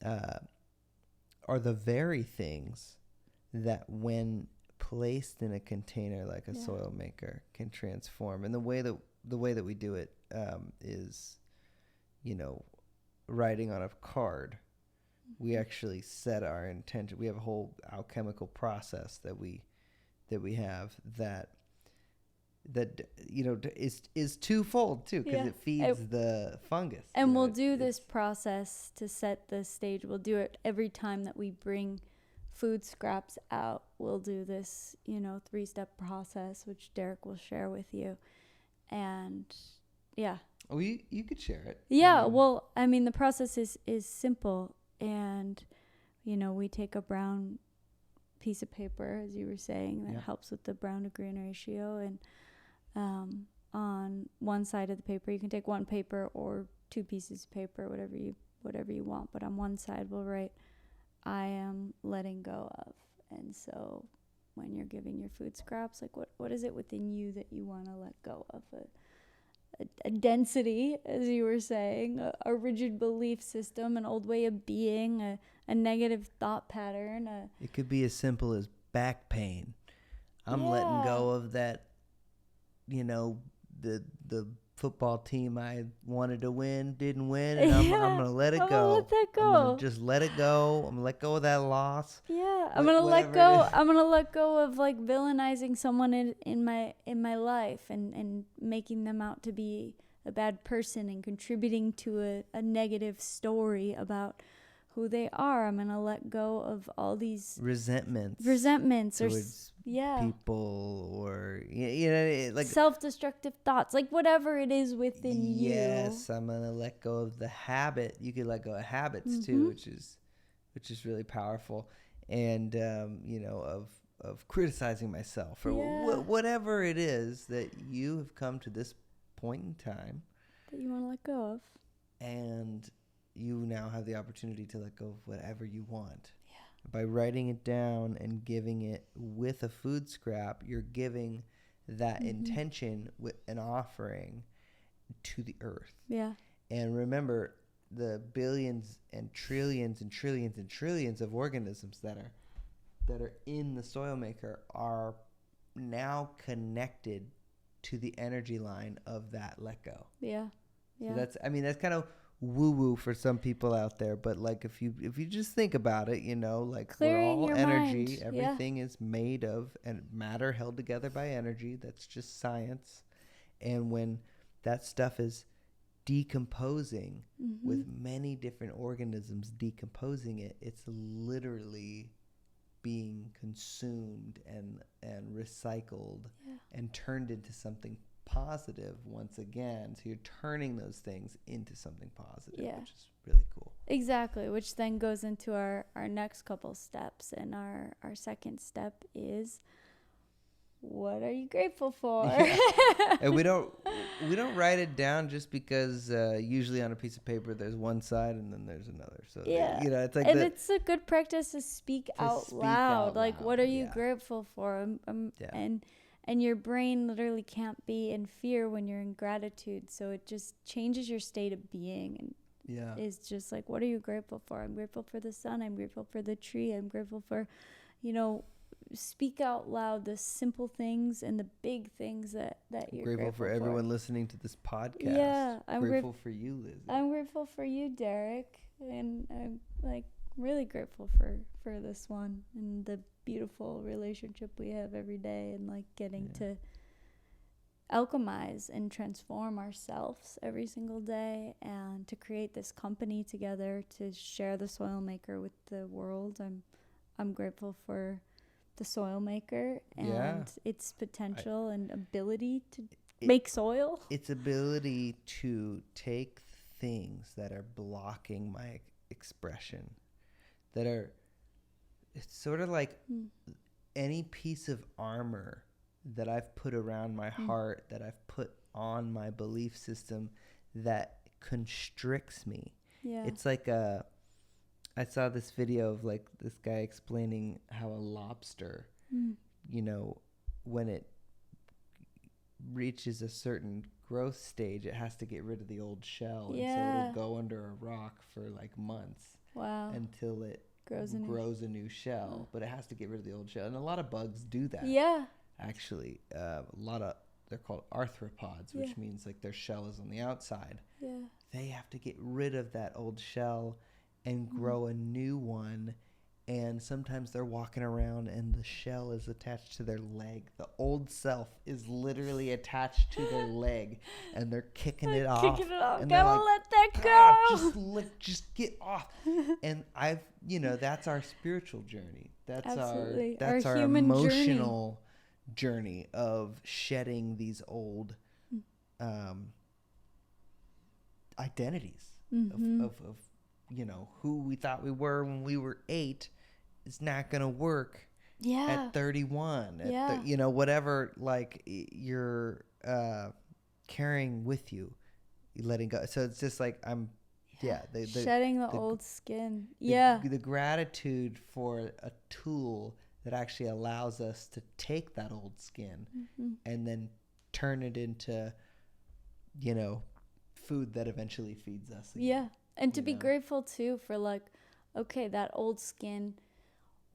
are the very things that, when placed in a container like a soil maker, can transform. And the way that we do it is, writing on a card. We actually set our intention. We have a whole alchemical process that we have that is twofold too, because it feeds the fungus. And we'll do this process to set the stage. We'll do it every time that we bring food scraps out. We'll do this 3-step process, which Derek will share with you. And you could share it. Well, I mean, the process is simple. And we take a brown piece of paper, as you were saying, that helps with the brown to green ratio. And on one side of the paper, you can take one paper or 2 pieces of paper, whatever you want. But on one side, we'll write, I am letting go of. And so when you're giving your food scraps, like what is it within you that you want to let go of? A density, as you were saying, a rigid belief system, an old way of being, a negative thought pattern. It could be as simple as back pain. I'm letting go of that, the football team I wanted to win didn't win, and I'm going to let it go. I'm going to let that go. I'm going to just let it go. I'm going to let go of that loss. Yeah, I'm going to let go. I'm going to let go of like villainizing someone in my life and making them out to be a bad person and contributing to a negative story about who they are. I'm going to let go of all these resentments towards people, or like self-destructive thoughts, like whatever it is within you. Yes, I'm going to let go of the habit. You could let go of habits too, which is really powerful. And of criticizing myself, or whatever it is that you have come to this point in time that you want to let go of. And you now have the opportunity to let go of whatever you want. Yeah. By writing it down and giving it with a food scrap, you're giving that intention with an offering to the earth. Yeah. And remember, the billions and trillions and trillions and trillions of organisms that are in the soil maker are now connected to the energy line of that let go. Yeah. Yeah. So that's kind of woo-woo for some people out there, but like if you just think about it, like clearing we're all your energy. Mind. Everything is made of and matter held together by energy. That's just science. And when that stuff is decomposing with many different organisms decomposing it, it's literally being consumed and recycled and turned into something positive once again. So you're turning those things into something positive, which is really cool. Exactly, which then goes into our next couple steps. And our second step is, what are you grateful for? And we don't write it down just because usually on a piece of paper there's one side and then there's another. So it's like, and it's a good practice to speak out loud. Like, what are you grateful for? And your brain literally can't be in fear when you're in gratitude. So it just changes your state of being. And it's just like, what are you grateful for? I'm grateful for the sun. I'm grateful for the tree. I'm grateful for, speak out loud the simple things and the big things that you're grateful for. Everyone listening to this podcast. Yeah. I'm grateful for you, Lizzie. I'm grateful for you, Derek. And I'm really grateful for this one and the beautiful relationship we have every day, and getting to alchemize and transform ourselves every single day, and to create this company together to share the soil maker with the world. I'm grateful for the soil maker and its potential and ability to make soil. Its ability to take things that are blocking my expression, it's sort of like any piece of armor that I've put around my heart, that I've put on my belief system that constricts me. Yeah. It's like I saw this video of like this guy explaining how a lobster, you know, when it reaches a certain growth stage, it has to get rid of the old shell. And so it'll go under a rock for like months. Wow. Until it grows a new shell. But it has to get rid of the old shell. And a lot of bugs do that. Yeah. Actually, they're called arthropods, which means like their shell is on the outside. Yeah. They have to get rid of that old shell and grow a new one. And sometimes they're walking around and the shell is attached to their leg. The old self is literally attached to their leg, and they're kicking it off. And gotta let that go. Just get off. And that's our spiritual journey. That's Absolutely. our emotional journey of shedding these old identities of who we thought we were when we were 8 is not going to work at 31 whatever like you're carrying with you, letting go. So it's just like shedding the old skin. The gratitude for a tool that actually allows us to take that old skin and then turn it into food that eventually feeds us again. And to be grateful too for like, okay, that old skin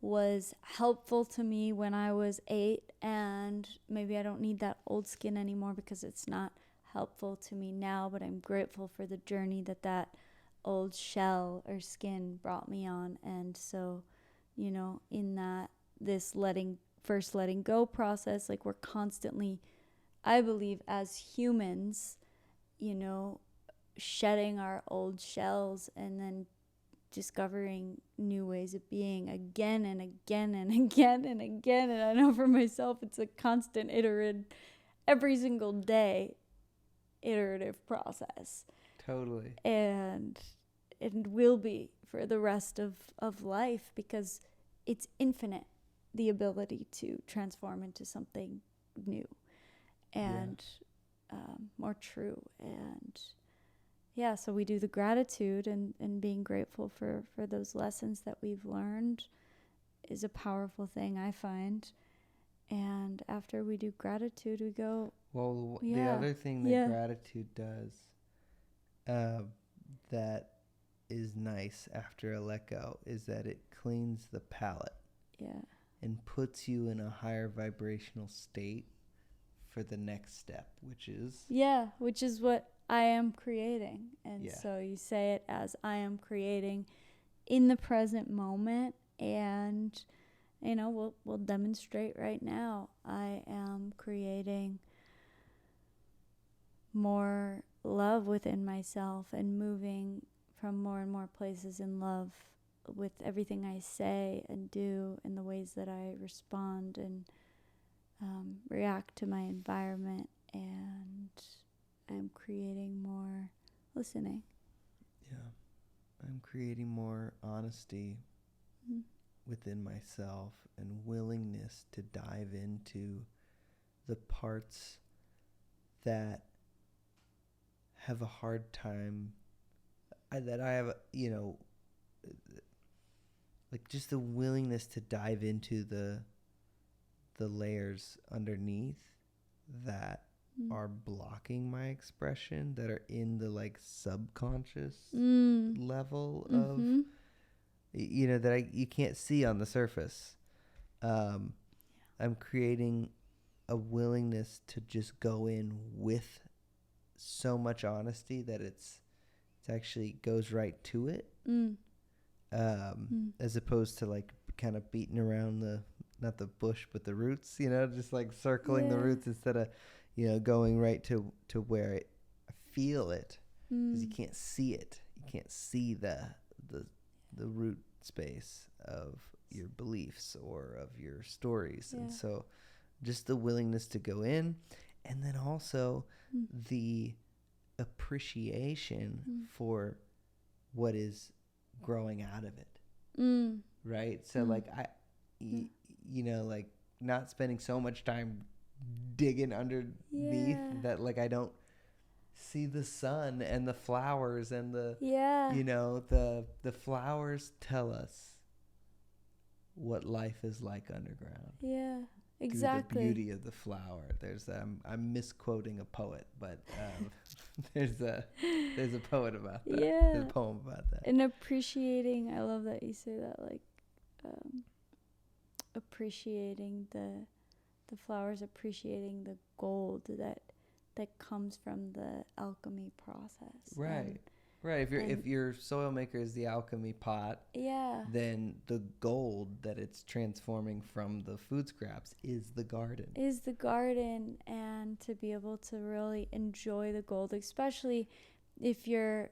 was helpful to me when I was 8, and maybe I don't need that old skin anymore because it's not helpful to me now, but I'm grateful for the journey that old shell or skin brought me on. And so, in this letting go process, like we're constantly, I believe as humans, shedding our old shells and then discovering new ways of being again and again and again and again. And I know for myself, it's a constant every single day, iterative process. Totally. And it will be for the rest of life, because it's infinite, the ability to transform into something new and more true. And so we do the gratitude, and being grateful for those lessons that we've learned is a powerful thing, I find. And after we do gratitude, we go, the other thing that gratitude does that is nice after a let go is that it cleans the palate and puts you in a higher vibrational state for the next step, which is what I am creating. And so you say it as I am creating in the present moment. And we'll demonstrate right now. I am creating more love within myself and moving from more and more places in love with everything I say and do, and the ways that I respond and react to my environment. And I'm creating more listening. I'm creating more honesty within myself and willingness to dive into the parts that have a hard time, that I have, like just the willingness to dive into the layers underneath that are blocking my expression, that are in the like subconscious level of that you can't see on the surface. I'm creating a willingness to just go in with so much honesty that it's actually goes right to it, as opposed to like kind of beating around not the bush but the roots, just like circling the roots instead of going right to where I feel it, because you can't see it. You can't see the root space of your beliefs or of your stories. And so just the willingness to go in, and then also the appreciation for what is growing out of it. Right? So like like not spending so much time digging underneath that like I don't see the sun and the flowers and the the flowers tell us what life is like underground. Yeah, exactly. The beauty of the flower. There's I'm misquoting a poet, but there's a poet about that. Yeah. There's a poem about that. And appreciating, I love that you say that, like appreciating the flowers, appreciating the gold that comes from the alchemy process. Right. Right. If your soil maker is the alchemy pot, then the gold that it's transforming from the food scraps is the garden. And to be able to really enjoy the gold, especially if you're,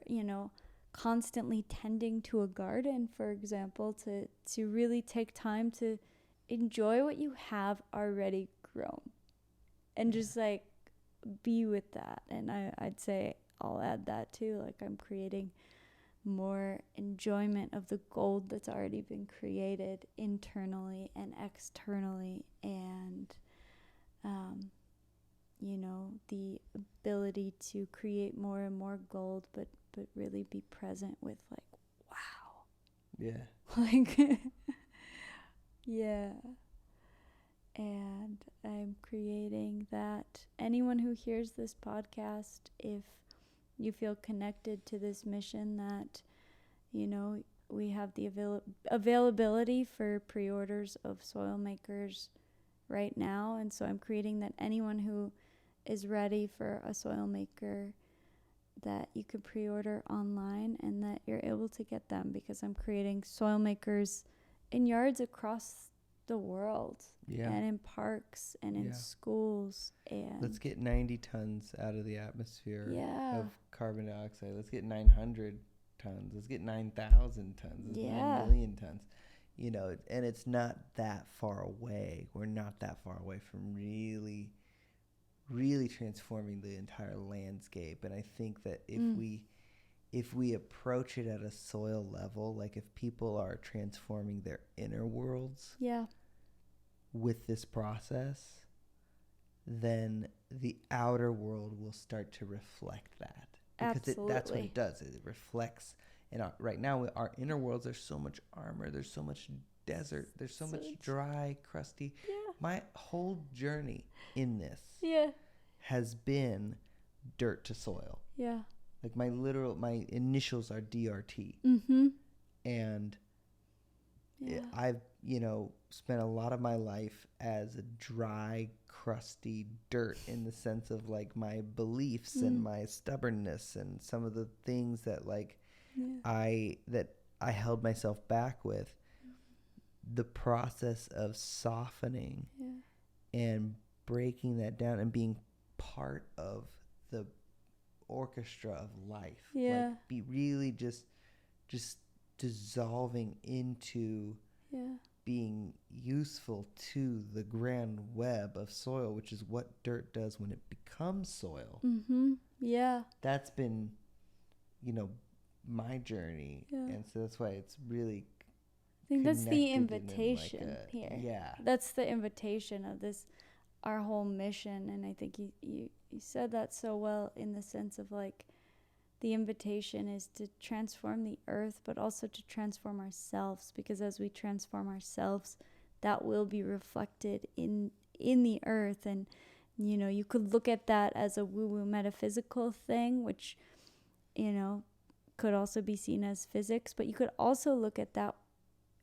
constantly tending to a garden, for example, to really take time to enjoy what you have already grown and just like be with that. And I'd say I'll add that too, like I'm creating more enjoyment of the gold that's already been created internally and externally, and the ability to create more and more gold, but really be present with like, wow, like and I'm creating that. Anyone who hears this podcast, if you feel connected to this mission, that we have the availability for pre-orders of soil makers right now, and so I'm creating that anyone who is ready for a soil maker, that you could pre-order online and that you're able to get them, because I'm creating soil makers in yards across the world, and in parks and in schools. And let's get 90 tons out of the atmosphere of carbon dioxide. Let's get 900 tons. Let's get 9,000 tons. Let's get 9 million tons. And it's not that far away. We're not that far away from really, really transforming the entire landscape. And I think that if we approach it at a soil level, like if people are transforming their inner worlds with this process, then the outer world will start to reflect that. Because that's what it does. It reflects. And right now, our inner worlds, there's so much armor. There's so much desert. There's so much dry, crusty. My whole journey in this has been dirt to soil. Like my initials are DRT. And I've, spent a lot of my life as a dry, crusty dirt, in the sense of like my beliefs and my stubbornness and some of the things that like I held myself back with. The process of softening and breaking that down and being part of the orchestra of life, like be really just dissolving into being useful to the grand web of soil, which is what dirt does when it becomes soil. That's been my journey, and so that's why it's really, I think that's the invitation here. That's the invitation of this, our whole mission. And I think you said that so well, in the sense of like, the invitation is to transform the earth, but also to transform ourselves, because as we transform ourselves, that will be reflected in the earth. And you could look at that as a woo-woo metaphysical thing, which could also be seen as physics, but you could also look at that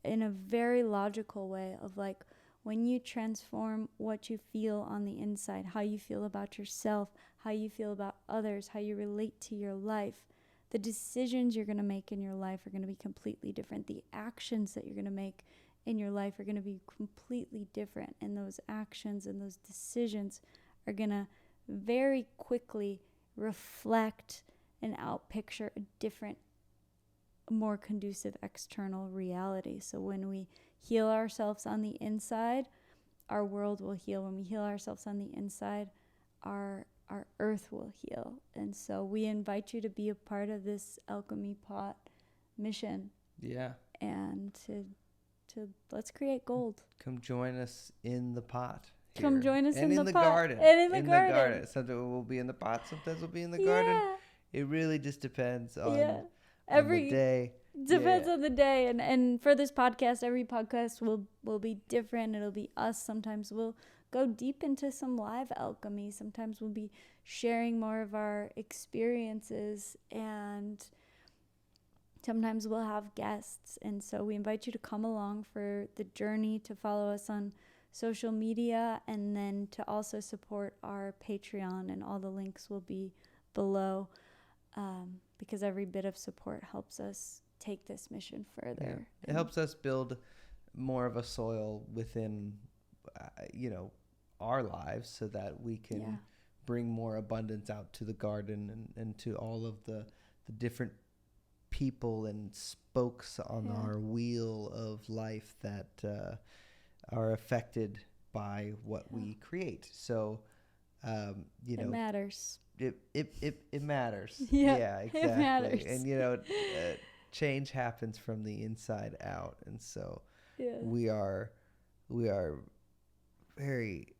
in a very logical way of like, when you transform what you feel on the inside, how you feel about yourself, how you feel about others, how you relate to your life, the decisions you're going to make in your life are going to be completely different. The actions that you're going to make in your life are going to be completely different. And those actions and those decisions are going to very quickly reflect and outpicture a different, more conducive external reality. So when we heal ourselves on the inside, our world will heal. When we heal ourselves on the inside, our earth will heal. And so we invite you to be a part of this Alchemy Pot mission. Yeah. And to let's create gold. Come join us in the pot. Come join us and in the pot. garden. And in the garden. Sometimes we'll be in the pot. Sometimes we'll be in the garden. It really just depends on the day. Depends on the day. And for this podcast, every podcast will be different. It'll be us. Sometimes we'll go deep into some live alchemy. Sometimes we'll be sharing more of our experiences, and sometimes we'll have guests. And so we invite you to come along for the journey, to follow us on social media, and then to also support our Patreon, and all the links will be below, because every bit of support helps us take this mission further. It helps us build more of a soil within our lives, so that we can bring more abundance out to the garden, and to all of the different people and spokes on our wheel of life that are affected by what we create. So it matters. It matters. Yeah, exactly. It matters. And change happens from the inside out, and so we are very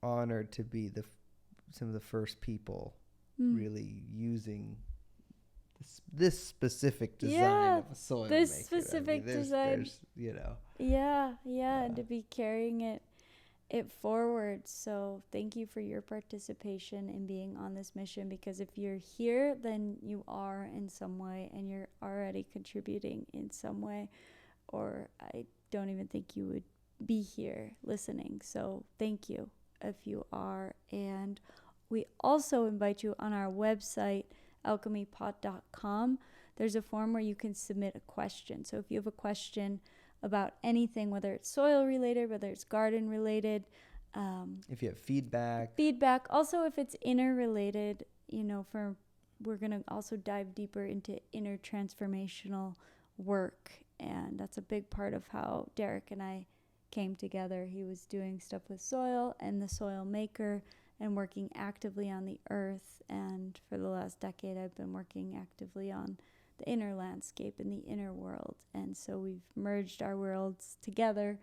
honored to be some of the first people really using this specific design of a soil maker. This specific design. And to be carrying it forward. So thank you for your participation in being on this mission, because if you're here, then you are in some way, and you're already contributing in some way, or I don't even think you would be here listening. So thank you if you are. And we also invite you on our website, alchemypot.com. There's a form where you can submit a question. So if you have a question about anything, whether it's soil related, whether it's garden related, if you have feedback, also if it's inner related, we're going to also dive deeper into inner transformational work. And that's a big part of how Derek and I came together. He was doing stuff with soil and the soil maker, and working actively on the earth. And for the last decade, I've been working actively on the inner landscape and the inner world. And so we've merged our worlds together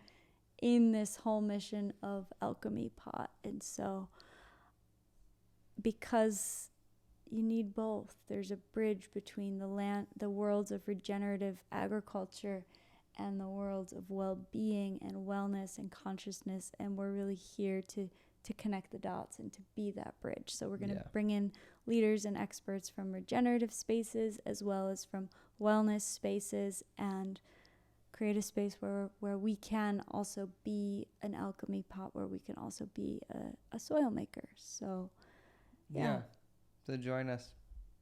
in this whole mission of Alchemy Pot. And so because you need both, there's a bridge between the worlds of regenerative agriculture and the worlds of well-being and wellness and consciousness. And we're really here to connect the dots and to be that bridge. So we're going to bring in leaders and experts from regenerative spaces as well as from wellness spaces, and create a space where we can also be an alchemy pot, where we can also be a soil maker. So so join us.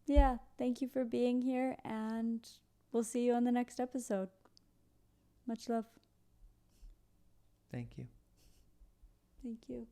Thank you for being here, and we'll see you on the next episode. Much love. Thank you. Thank you.